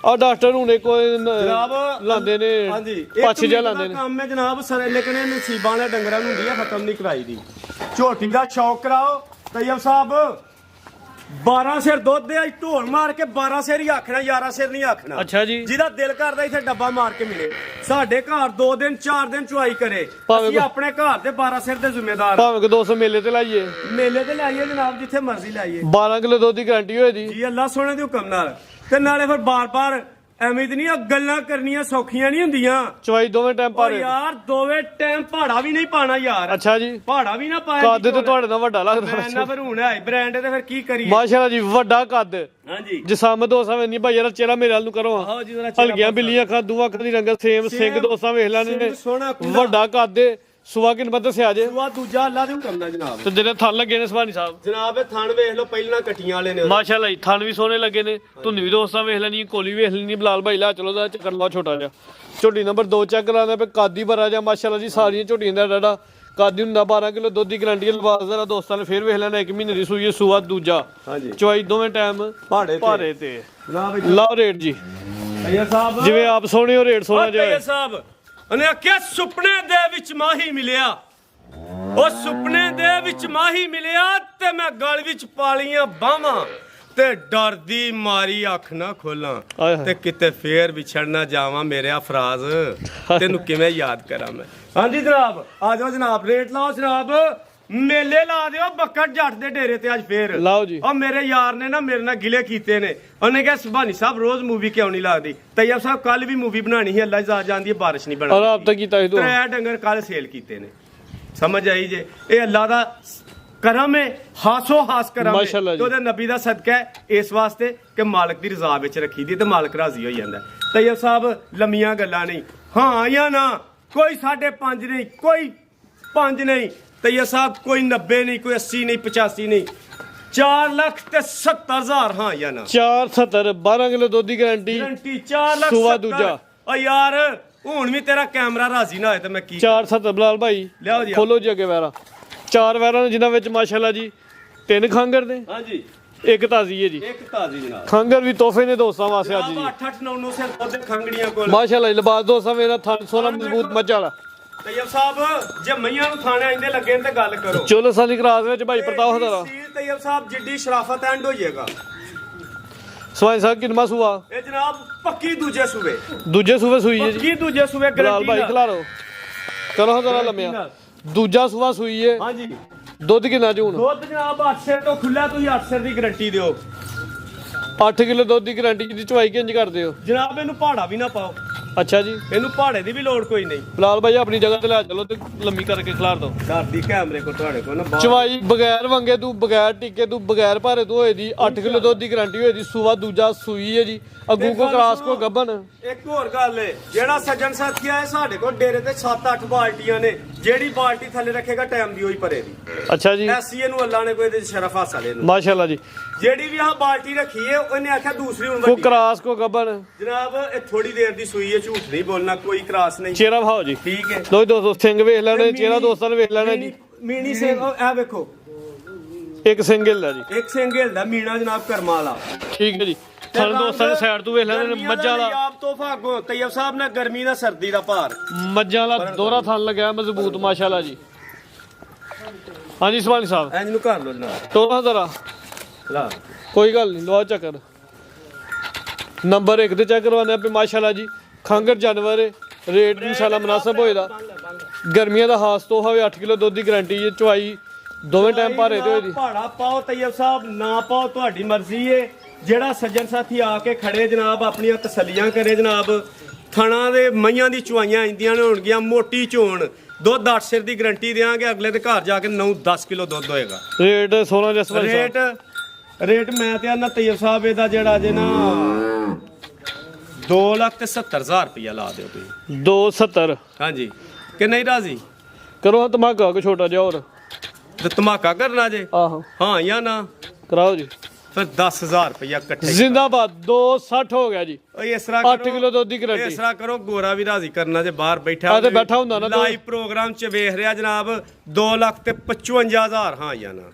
ਆ ਡਾਕਟਰ ਹੁਣੇ ਕੋਈ ਜਨਾਬ ਲਾਉਂਦੇ ਨੇ ਹਾਂਜੀ ਪੱਛ ਜਿਹਾ ਲਾਉਂਦੇ ਨੇ ਕੰਮ ਹੈ ਜਨਾਬ ਸਰ ਲੇਕਿਨ ਇਹ ਨਸੀਬਾਂ ਵਾਲੇ ਡੰਗਰਾਂ ਨੂੰ ਹੁੰਦੀ ਹੈ ਖਤਮ ਨਹੀਂ ਕਰਾਈ ਦੀ ਝੋਟੀ ਦਾ ਸ਼ੌਕ ਕਰਾਓ ਤੈਯਬ ਸਾਹਿਬ 12 ਸਿਰ ਦੁੱਧ ਦੇ ਅੱਜ ਢੋਲ ਮਾਰ ਕੇ 12 ਸਿਰ ਹੀ ਆਖਣਾ 11 ਸਿਰ ਨਹੀਂ ਆਖਣਾ ਅੱਛਾ ਜੀ ਜਿਹਦਾ ਦਿਲ ਕਰਦਾ ਇੱਥੇ ਡੱਬਾ ਮਾਰ ਕੇ ਮਿਲੇ ਸਾਡੇ ਘਰ 2 ਦਿਨ 4 ਦਿਨ ਚੁਆਈ ਕਰੇ ਭਾਵੇਂ ਅਸੀਂ ਆਪਣੇ ਘਰ ਦੇ 12 ਸਿਰ ਦੇ ਜ਼ਿੰਮੇਦਾਰ ਭਾਵੇਂ ਕਿ 200 ਮੇਲੇ ਤੇ ਲਾਈਏ ਮੇਲੇ ਤੇ ਲਾਈਏ ਜਨਾਬ ਜਿੱਥੇ ਮਰਜ਼ੀ ਲਾਈਏ 12 ਕਿਲੋ ਦੁੱਧ ਦੀ ਗਾਰੰਟੀ ਹੋਏ ਦੀ ਜੀ ਅੱਲਾ ਸੋਹਣੇ ਦੇ ਹੁਕਮ ਨਾਲ ਤੇ ਨਾਲੇ ਫਿਰ ਬਾਰ-ਬਾਰ ਐਵੇਂ ਤੇ ਨਹੀਂ ਆ ਗੱਲਾਂ ਕਰਨੀਆਂ ਸੌਖੀਆਂ ਨਹੀਂ ਹੁੰਦੀਆਂ ਚਵਾਈ ਦੋਵੇਂ ਟਾਈਮ ਓ ਭਾਰੇ ਯਾਰ ਦੋਵੇਂ ਟਾਈਮ ਪਹਾੜਾ ਵੀ ਨਹੀਂ ਪਾਣਾ ਯਾਰ ਅੱਛਾ ਜੀ ਪਹਾੜਾ ਵੀ ਨਾ ਪਾਇਆ ਕੱਦ ਤੇ ਤੁਹਾਡੇ ਨਾਲ ਵੱਡਾ ਲੱਗਦਾ ਮੈਂ ਨਾ ਫਿਰ ਹੁਣ ਹੈ ਬ੍ਰਾਂਡ ਤੇ ਫਿਰ ਕੀ ਕਰੀਏ ਮਾਸ਼ਾਅੱਲਾ ਜੀ ਵੱਡਾ ਕੱਦ ਹਾਂਜੀ ਜਿਸਾਮਤ ਦੋਸਤਾਂ ਵੇ ਨਹੀਂ ਭਾਈ ਯਾਰ ਚਿਹਰਾ ਮੇਰੇ ਵੱਲ ਨੂੰ ਕਰੋ ਆਹੋ ਜੀ ਜਰਾ ਹਲਕੀਆਂ ਬਿੱਲੀਆਂ ਅੱਖਾਂ ਦੂਆਂ ਅੱਖਾਂ ਦੀ ਰੰਗਤ ਸੇਮ ਸਿੰਘ ਦੋਸਤਾਂ ਵੇਖ ਲੈਣੇ ਸੋਹਣਾ ਵੱਡਾ ਕੱਦ ਸੁਆ ਕਿਨ ਬਦ ਦੱਸਿਆ ਜੇ ਸੁਆ ਦੂਜਾ ਅੱਲਾ ਦੇ ਹੁਕਮ ਨਾਲ ਜਨਾਬ ਤੇ ਜਿਹੜੇ ਥਣ ਲੱਗੇ ਨੇ ਸੁਭਾਨੀ ਸਾਹਿਬ ਜਨਾਬ ਇਹ ਥਣ ਵੇਖ ਲਓ ਪਹਿਲਾਂ ਕੱਟੀਆਂ ਵਾਲੇ ਨੇ ਮਾਸ਼ਾਅੱਲਾ ਜੀ ਥਣ ਵੀ ਸੋਹਣੇ ਲੱਗੇ ਨੇ ਧੁੰਨ ਵੀ ਦੋਸਤਾਂ ਵੇਖ ਲੈਣੀ ਕੋਲੀ ਵੇਖ ਲੈਣੀ ਬਲਾਲ ਭਾਈ ਲਾ ਚਲੋ ਦਾ ਚੱਕਰ ਲਾ ਛੋਟਾ ਜਿਹਾ ਝੋਟੀ ਨੰਬਰ 2 ਚੈੱਕ ਕਰਾਉਂਦਾ ਪਏ ਕਾਦੀ ਭਰਾ ਜਾ ਮਾਸ਼ਾਅੱਲਾ ਜੀ ਸਾਰੀਆਂ ਝੋਟੀਆਂ ਦਾ ਡਾਡਾ ਕਾਦੀ ਹੁੰਦਾ 12 ਕਿਲੋ ਦੁੱਧ ਦੀ ਗਾਰੰਟੀ ਲਵਾਸ ਦਾ ਦੋਸਤਾਂ ਨੇ ਫੇਰ ਵੇਖ ਲੈਣਾ 1 ਮਹੀਨੇ ਦੀ ਸੂਈ ਸੁਆ ਦੂਜਾ ਹਾਂਜੀ ਚਵਾਈ ਦੋਵੇਂ ਟਾਈਮ ਭਾਰੇ ਤੇ ਜਨਾਬ ਲਾਓ ਰੇਟ ਜੀ ਤੈਯਬ ਸਾਹਿਬ ਜਿਵੇਂ ਆਪ ਸੋਹਣੇ ਹੋ ਰੇਟ ਸੋਹਣਾ ਜਿਹਾ ਤੈਯਬ ਸਾਹਿਬ ਉਹਨੇ ਆਖਿਆ ਸੁਪਨੇ ਦੇ ਵਿੱਚ ਮਾਹੀ ਮਿਲਿਆ, ਉਹ ਸੁਪਨੇ ਦੇ ਵਿੱਚ ਮਾਹੀ ਮਿਲਿਆ ਤੇ ਮੈਂ ਗਲ ਵਿੱਚ ਪਾਲੀਆਂ ਬਾਹਾਂ ਤੇ ਡਰ ਦੀ ਮਾਰੀ ਅੱਖ ਨਾ ਖੋਲਾਂ ਤੇ ਕਿਤੇ ਫੇਰ ਵਿਛੜ ਨਾ ਜਾਵਾਂ ਮੇਰੇ ਅਫਰਾਜ਼, ਤੈਨੂੰ ਕਿਵੇਂ ਯਾਦ ਕਰਾਂ ਮੈਂ। ਹਾਂਜੀ ਜਨਾਬ, ਆ ਜਾਓ ਜਨਾਬ, ਰੇਟ ਲਾਓ ਜਨਾਬ, ਮੇਲੇ ਲਾ ਦਿਓ ਬੱਕਰ ਜੱਟ ਦੇ ਡੇਰੇ ਤੇ ਅੱਜ ਫੇਰ ਲਾਓ ਜੀ। ਉਹ ਮੇਰੇ ਯਾਰ ਨੇ ਨਾ ਮੇਰੇ ਨਾਲ ਗਿਲੇ ਕੀਤੇ ਨੇ, ਉਹਨੇ ਕਿਹਾ ਸੁਭਾਨੀ ਸਾਹਿਬ ਰੋਜ਼ ਮੂਵੀ ਕਿਉਂ ਨਹੀਂ ਲੱਗਦੀ। ਤੈਯਬ ਸਾਹਿਬ ਕੱਲ ਵੀ ਮੂਵੀ ਬਣਾਣੀ ਸੀ, ਅੱਲਾ ਜਾ ਜਾਂਦੀ ਹੈ ਬਾਰਿਸ਼ ਨਹੀਂ ਬਣਾ, ਔਰ ਆਪ ਤਾਂ ਕੀਤਾ ਸੀ ਤੂੰ। 3 ਡੰਗਰ ਕੱਲ ਸੇਲ ਕੀਤੇ ਨੇ, ਸਮਝ ਆਈ ਜੇ। ਇਹ ਅੱਲਾ ਦਾ ਕਰਮ ਹੈ, ਹਾਸੋ ਹਾਸ ਕਰਮ ਹੈ, ਮਾਸ਼ਾਅੱਲਾ ਜੀ। ਉਹਦੇ ਨਬੀ ਦਾ ਸਦਕਾ ਹੈ, ਇਸ ਵਾਸਤੇ ਕਿ ਮਾਲਕ ਦੀ ਰਜ਼ਾ ਵਿੱਚ ਰੱਖੀ ਦੀ ਤੇ ਮਾਲਕ ਰਾਜ਼ੀ ਹੋ ਜਾਂਦਾ। ਤੈਯਬ ਸਾਹਿਬ ਲੰਮੀਆਂ ਗੱਲਾਂ ਨਹੀਂ, ਹਾਂ ਜਾਂ ਨਾ, ਕੋਈ 5.5 ਨਹੀਂ, ਕੋਈ 5 ਨਹੀਂ, ਤੈਯਬ ਸਾਹਿਬ ਕੋਈ 90 ਨਹੀਂ, ਕੋਈ 80 ਨਹੀਂ, 85 ਨਹੀਂ, 4,70,000 ਹਾਂ ਜਾਂ ਨਾ। 470 12 ਕਿਲੋ ਦੁੱਧ ਦੀ ਗਾਰੰਟੀ 4,70,000 ਸੂਆ ਦੂਜਾ। ਓ ਯਾਰ ਹੁਣ ਵੀ ਤੇਰਾ ਕੈਮਰਾ ਰਾਜ਼ੀ ਨਾ ਹੋਏ ਤੇ ਮੈਂ ਕੀ 470 ਬਲਾਲ ਭਾਈ ਲਿਆਓ ਜੀ। ਖੋਲੋ ਜੀ ਅੱਗੇ ਵੈਰਾ, 4 ਵੈਰਾਂ ਨੇ ਜਿਨ੍ਹਾਂ ਵਿੱਚ ਮਾਸ਼ਾਅੱਲਾ ਜੀ 3 ਖਾਂਗਰ ਨੇ, ਹਾਂਜੀ 1 ਤਾਜ਼ੀ ਹੈ ਜੀ। ਇੱਕ ਤਾਜ਼ੀ ਜਨਾਬ, ਖਾਂਗਰ ਵੀ ਤੋਹਫੇ ਨੇ ਦੋਸਤਾਂ ਵਾਸਤੇ ਅੱਜ ਜੀ। 8-8 9-9 ਸਿਰ ਉਹਦੇ ਖੰਗੜੀਆਂ ਕੋਲ ਮਾਸ਼ਾਅੱਲਾ ਲਿਬਾਸ ਦੋਸਤਾਂ ਮੇਰਾ ਥਣ ਸੋਨਾ ਮਜ਼ਬੂਤ ਮੱਝ ਵਾਲਾ। ਤੈਯਬ ਸਾਹਿਬ ਜੇ ਮਈਆਂ ਨੂੰ ਥਾਣੇ ਆਂਦੇ ਲੱਗੇ ਨੇ ਤੇ ਗੱਲ ਕਰੋ। ਚੋਲੋ ਸਾਲੀ ਕਰਾਸ ਵਿੱਚ ਭਾਈ ਪ੍ਰਤਾਪ ਹਜ਼ਾਰਾ ਤੈਯਬ ਸਾਹਿਬ ਜਿੱਡੀ ਸ਼ਰਾਫਤ ਐਂਡ ਹੋ ਜਾਏਗਾ। ਸਵਾਈ ਸਾਹਿਬ ਕਿਨਮਾ ਸੂਆ ਇਹ ਜਨਾਬ ਪੱਕੀ ਦੂਜੇ ਸੂਬੇ, ਦੂਜੇ ਸੂਵੇ ਸੂਈ ਹੈ ਜੀ। ਪੱਕੀ ਦੂਜੇ ਸੂਬੇ ਬਲਾਲ ਗਰੰਟੀ ਭਾਈ ਖਿਲਾਰੋ ਕਰੋ ਹਜ਼ਾਰਾ ਲੰਮਿਆ। ਦੂਜਾ ਸੂਆ ਸੂਈ ਹੈ। ਹਾਂਜੀ ਦੁੱਧ ਕਿੰਨਾ ਜੀ ਹੁਣ? ਦੁੱਧ ਜਨਾਬ 8 ਸਿਰ ਤੋਂ ਖੁੱਲਾ, ਤੁਸੀਂ 8 ਸਿਰ ਦੀ ਗਰੰਟੀ ਦਿਓ। 8 ਕਿਲੋ ਦੁੱਧ ਦੀ ਗਾਰੰਟੀ ਦੀ ਚਵਾਈ ਕਿੰਜ ਕਰਦੇ ਹੋ? ਜਨਾਬ ਇਹਨੂੰ ਪਹਾੜਾ ਵੀ ਨਾ ਪਾਓ, ਅੱਛਾ ਜੀ। ਇਹਨੂੰ ਪਹਾੜੇ ਦੀ ਵੀ ਲੋੜ ਕੋਈ ਨਹੀਂ। ਬਲਾਲ ਭਾਈ ਆਪਣੀ ਜਗ੍ਹਾ ਤੇ ਲੈ ਚਲੋ ਤੇ ਲੰਮੀ ਕਰਕੇ ਖਿਲਾਰ ਦੋ। ਘਰ ਦੀ ਕੈਮਰੇ ਕੋ ਤੁਹਾਡੇ ਕੋਲ ਨਾ ਬਾਹਰ ਚਵਾਈ ਬਗੈਰ ਵੰਗੇ ਤੂੰ, ਬਗੈਰ ਟਿੱਕੇ ਤੂੰ, ਬਗੈਰ ਭਾਰੇ ਤੂੰ ਹੋਏ ਦੀ 8 ਕਿਲੋ ਦੁੱਧ ਦੀ ਗਾਰੰਟੀ ਹੋਏ ਦੀ। ਸੂਆ ਦੂਜਾ ਸੂਈ ਹੈ ਜੀ, ਅੱਗੂ ਕੋ ਕਰਾਸ ਕੋ ਗੱਬਨ। ਇੱਕ ਹੋਰ ਗੱਲ ਏ, ਜਿਹੜਾ ਸੱਜਣ ਸਾਥੀ ਆਏ ਸਾਡੇ ਕੋਲ ਡੇਰੇ ਤੇ 7-8 ਬਾਲਟੀਆਂ ਨੇ, ਜਿਹੜੀ ਬਾਲਟੀ ਥੱਲੇ ਰੱਖੇਗਾ ਟਾਈਮ ਦੀ ਹੋਈ ਭਰੇ ਦੀ। ਅੱਛਾ ਜੀ, ਐਸੀ ਇਹਨੂੰ ਅੱਲਾ ਨੇ ਕੋਈ ਇਹਦੇ 'ਚ ਸ਼ਰਫ ਹਾਸਲ ਇਹਨੂੰ। ਮਾਸ਼ਾਅੱਲਾ ਜੀ। ਜਿਹੜੀ ਵੀ ਆਹ ਬਾਲਟੀ ਰੱਖੀ ਏ ਉਹਨੇ ਆਖਿਆ ਦੂਸਰੀ ਹੁਣ ਕੋ ਵੱਡੀ। ਕਰਾਸ ਕੋ ਗੱਬਨ। ਜਨਾਬ ਇਹ ਥੋੜੀ ਦੇਰ ਦੀ ਸੂਈ ਏ, ਝੂਠ ਨਹੀਂ ਬੋਲਣਾ, ਕੋਈ ਕਰਾਸ ਨਹੀਂ। ਚਿਹਰਾ ਭਾਓ ਜੀ। ਠੀਕ ਹੈ ਲੋ ਦੋਸਤੋ ਸਿੰਘ ਵੇਖ ਲੈਣੇ, ਚਿਹਰਾ ਦੋਸਤਾਂ ਨੇ ਵੇਖ ਲੈਣਾ ਜੀ। ਮੀਣੀ ਸਿੰਘ ਇਹ ਵੇਖੋ, ਇੱਕ ਸਿੰਗਲ ਹੈ ਜੀ, ਇੱਕ ਸਿੰਗਲ ਦਾ ਮੀਣਾ ਜਨਾਬ ਕਰਮਾ ਵਾਲਾ। ਠੀਕ ਹੈ ਜੀ। ਥਣ ਦੋਸਤਾਂ ਨੇ ਸਾਈਡ ਤੋਂ ਵੇਖ ਲੈਣੇ ਨੇ। ਮੱਝਾਂ ਵਾਲਾ ਆਪ ਤੋਹਫਾ ਅੱਗੋਂ ਤੈਯਬ ਸਾਹਿਬ ਨੇ ਗਰਮੀ ਨਾਲ ਸਰਦੀ ਦਾ ਭਾਰ। ਮੱਝਾਂ ਵਾਲਾ ਦੋਹਰਾ ਥਣ ਲੱਗਿਆ ਮਜ਼ਬੂਤ ਮਾਸ਼ਾਅੱਲਾ ਜੀ। ਹਾਂਜੀ ਸੁਭਾਨੀ ਸਾਹਿਬ ਇੰਜ ਨੂੰ ਕਰ ਲੋ ਜਨਾਬ, ਤੋਰਾ ਜ਼ਰਾ ਲਾ ਕੋਈ ਗੱਲ ਨਹੀਂ, ਲਵਾ ਚੱਕਰ ਨੰਬਰ 1 ਤੇ ਚੈੱਕ ਕਰਵਾਉਂਦੇ ਆਪੇ ਮਾਸ਼ਾਅੱਲਾ ਜੀ। ਖਾਂਗਰ ਜਾਨਵਰ ਹੈ, ਰੇਟ ਇਨਸ਼ਾਅੱਲਾ ਮੁਨਾਸਬ ਹੋਏਗਾ। ਗਰਮੀਆਂ ਦਾ ਹਾਸ ਤੋਂ ਹੋਵੇ 8 ਕਿਲੋ ਦੁੱਧ ਦੀ ਗਾਰੰਟੀ ਹੈ। ਚਵਾਈ ਦੋਵੇਂ ਟਾਈਮ ਭਾਰੇ ਤੇ ਹੋਏ ਦੀ। ਪਹਾੜਾ ਪਾਓ ਤੈਯਬ ਸਾਹਿਬ, ਨਾ ਪਾਓ ਤੁਹਾਡੀ ਮਰਜ਼ੀ ਏ। ਜਿਹੜਾ ਸੱਜਣ ਸਾਥੀ ਆ ਕੇ ਖੜੇ ਜਨਾਬ ਆਪਣੀਆਂ ਤਸੱਲੀਆਂ ਕਰੇ ਜਨਾਬ। ਥਣਾ ਦੇ ਮਈਆਂ ਦੀ ਚਵਾਈਆਂ ਆਂਦੀਆਂ ਨੇ ਹੋਣਗੀਆਂ, ਮੋਟੀ ਝੋਣ, ਦੁੱਧ 8 ਸਿਰ ਦੀ ਗਾਰੰਟੀ ਦੇਵਾਂਗੇ। ਅਗਲੇ ਦੇ ਘਰ ਜਾ ਕੇ 9-10 ਕਿਲੋ ਦੁੱਧ ਹੋਏਗਾ। ਰੇਟ 16 ਜਸਵਾਲ ਰੇਟ ਮੈਂ ਤੇ ਆਨਾ ਤੈਯਬ ਸਾਹਿਬ ਇਹਦਾ ਜਿਹੜਾ ਜੇ ਨਾ 2,70,000 ਰੁਪਇਆ ਲਾ ਦਿਓ ਤੁਸੀਂ। 270 ਹਾਂਜੀ ਕਿ ਨਹੀਂ ਰਾਜ਼ੀ? ਕਰੋ ਧਮਾਕਾ ਕੋ ਛੋਟਾ ਜਿਹਾ ਹੋਰ। ਤੇ ਧਮਾਕਾ ਕਰਨਾ ਜੇ? ਆਹੋ ਹਾਂ ਜਾਂ ਨਾ? ਕਰਾਓ ਜੀ। ਫਿਰ 10,000 ਰੁਪਇਆ ਇਕੱਠੇ। ਜ਼ਿੰਦਾਬਾਦ 260 ਹੋ ਗਿਆ ਜੀ। ਓਏ ਇਸ ਤਰ੍ਹਾਂ 8 ਕਿਲੋ ਦੁੱਧ ਦੀ ਗਾਰੰਟੀ। ਇਸ ਤਰ੍ਹਾਂ ਕਰੋ, ਗੋਰਾ ਵੀ ਰਾਜ਼ੀ ਕਰਨਾ ਜੇ ਬਾਹਰ ਬੈਠਾ ਆ ਤੇ ਬੈਠਾ ਹੁੰਦਾ ਨਾ ਲਾਈਵ ਪ੍ਰੋਗਰਾਮ 'ਚ ਵੇਖ ਰਿਹਾ ਜਨਾਬ। 2,55,000 ਹਾਂ ਜਾਂ ਨਾ?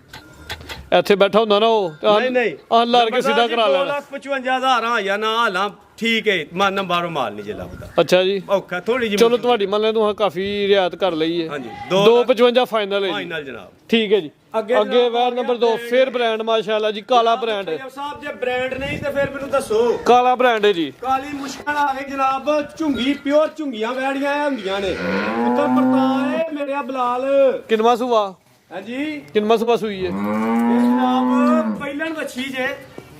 ਇੱਥੇ ਬੈਠਾ ਹੁੰਦਾ ਨਾ ਉਹ ਨਹੀਂ ਆ ਲਾਰ ਕੇ ਸਿੱਧਾ ਕਰਾ ਲੈਣਾ। 2,55,000 ਹਾਂ ਜਾਂ ਨਾ? ਹਾਲਾਂ ਠੀਕ ਹੈ, ਮਨ ਬਾਹਰੋਂ ਮਾਲ ਨਹੀਂ ਜੇ ਲੱਭਦਾ। ਅੱਛਾ ਜੀ, ਔਖਾ ਥੋੜੀ ਜਿਹੀ। ਚਲੋ ਤੁਹਾਡੀ ਮੰਨ ਲੈ ਤੂੰ ਕਾਫੀ ਰਿਆਇਤ ਕਰ ਲਈ ਹੈ। ਹਾਂਜੀ 255 ਫਾਈਨਲ ਹੈ ਜੀ। ਫਾਈਨਲ ਜਨਾਬ। ਠੀਕ ਹੈ ਜੀ। ਅੱਗੇ ਵੈਰ ਨੰਬਰ 2 ਫੇਰ ਬ੍ਰਾਂਡ ਮਾਸ਼ਾਅੱਲਾ ਜੀ, ਕਾਲਾ ਬ੍ਰਾਂਡ ਹੈ। ਤੈਯਬ ਸਾਹਿਬ ਜੇ ਬ੍ਰਾਂਡ ਨਹੀਂ ਤੇ ਫਿਰ ਮੈਨੂੰ ਦੱਸੋ। ਕਾਲਾ ਬ੍ਰਾਂਡ ਹੈ ਜੀ। ਕਾਲੀ ਮੁਸ਼ਕਲ ਆ ਗਈ ਜਨਾਬ। ਝੁੰਗੀ ਪਿਓਰ ਝੁੰਗੀਆਂ ਵੈੜੀਆਂ ਹੁੰਦੀਆਂ ਨੇ। ਪੁੱਤਰ ਪਰਤਾਏ ਮੇਰੇ ਬਲਾਲ। ਕਿਨਵਾ ਸੂਆ? ਹਾਂਜੀ ਕਿਨਵਾ ਸੂਆ ਸੂਈ ਹੈ? ਇਹ ਜਨਾਬ ਪਹਿਲਣ ਵੱਛੀ ਜੇ।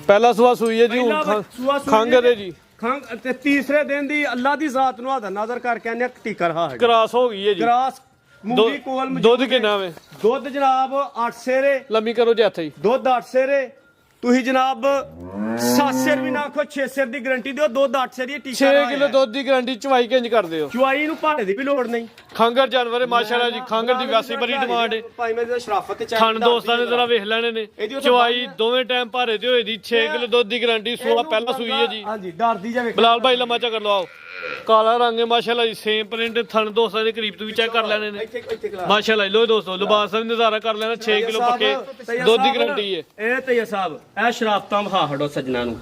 ਪਹਿਲਾ ਸੂਆ ਸੂਈ ਹੈ ਜੀ। ਪਹਿਲਾ ਹੁਣ ਸੂਆ ਸੂਈ ਖੰਗਰ ਹੈ ਜੀ। ਖੰਗ ਤੇ ਤੀਸਰੇ ਦਿਨ ਦੀ ਅੱਲਾ ਦੀ ਜ਼ਾਤ ਨੂੰ ਹੱਥ ਨਜ਼ਰ ਕਰਕੇ ਆਨੇ ਟੀਕਾ ਰਹਾ ਹੈ। ਕਰਾਸ ਹੋ ਗਈ ਹੈ ਜੀ। ਗਰਾਸ ਮੂੰਗੀ ਕੋਲ ਦੁੱਧ ਕਿੰਨਾ ਵੇ? ਦੁੱਧ ਜਨਾਬ 8 ਸੇਰੇ। ਲੰਮੀ ਕਰੋ ਜੀ ਹੱਥ ਜੀ। ਦੁੱਧ 8 ਸੇਰੇ। ਤੁਸੀਂ ਜਨਾਬ 7 ਸਿਰ ਵੀ ਨਾ ਆਖੋ, 6 ਸਿਰ ਦੀ ਗਾਰੰਟੀ ਦਿਓ। ਦੁੱਧ 8 ਸਿਰ ਹੀ ਟੀਕਾ 6 ਕਿਲੋ ਦੁੱਧ ਦੀ ਗਾਰੰਟੀ। ਚਵਾਈ ਕਿੰਜ ਕਰਦੇ ਹੋ? ਚੁਆਈ ਨੂੰ ਭਾੜੇ ਦੀ ਵੀ ਲੋੜ ਨਹੀਂ। ਖਾਂਗਰ ਜਾਨਵਰ ਹੈ ਮਾਸ਼ਾਅੱਲਾ ਜੀ। ਖਾਂਗਰ ਦੀ ਵੈਸੇ ਬੜੀ ਡਿਮਾਂਡ ਹੈ। ਭਾਈ ਮੇਰੇ ਦਾ ਸ਼ਰਾਫਤ ਤੇ ਖਾਣ ਦੋਸਤਾਂ ਨੇ ਜ਼ਰਾ ਵੇਖ ਲੈਣੇ ਨੇ। ਚਵਾਈ ਦੋਵੇਂ ਟਾਈਮ ਭਾਰੇ ਤੇ ਹੋਏ ਦੀ। 6 ਕਿਲੋ ਦੁੱਧ ਦੀ ਗਾਰੰਟੀ। ਸੂਆ ਪਹਿਲਾ ਸੂਈ ਹੈ ਜੀ। ਹਾਂਜੀ ਡਰਦੀ ਜਾਵੇ। ਬਲਾਲ ਭਾਈ ਲੰਮਾ ਚੱਕਰ ਲਵਾਓ। ਕਾਲਾ ਰੰਗ ਹੈ ਮਾਸ਼ਾਅੱਲਾ ਜੀ। ਸੇਮ ਪ੍ਰਿੰਟ ਥਣ ਦੋਸਤਾਂ ਦੇ ਕਰੀਬ ਤੋਂ ਵੀ ਚੈੱਕ ਕਰ ਲੈਣੇ ਨੇ ਮਾਸ਼ਾਅੱਲਾ। ਲੋ ਦੋਸਤੋ ਲਿਬਾਸ ਦਾ ਨਜ਼ਾਰਾ ਕਰ ਲੈਣਾ। 6 ਕਿਲੋ ਪੱਕੇ ਦੁੱਧ ਦੀ ਗਾਰੰਟੀ ਹੈ। ਇਹ ਤੈਯਬ ਸਾਹਿਬ ਇਹ ਸ਼ਰਾਫਤਾਂ ਵਿਖਾ ਹੜੋ ਸੱਜਣਾ ਨੂੰ।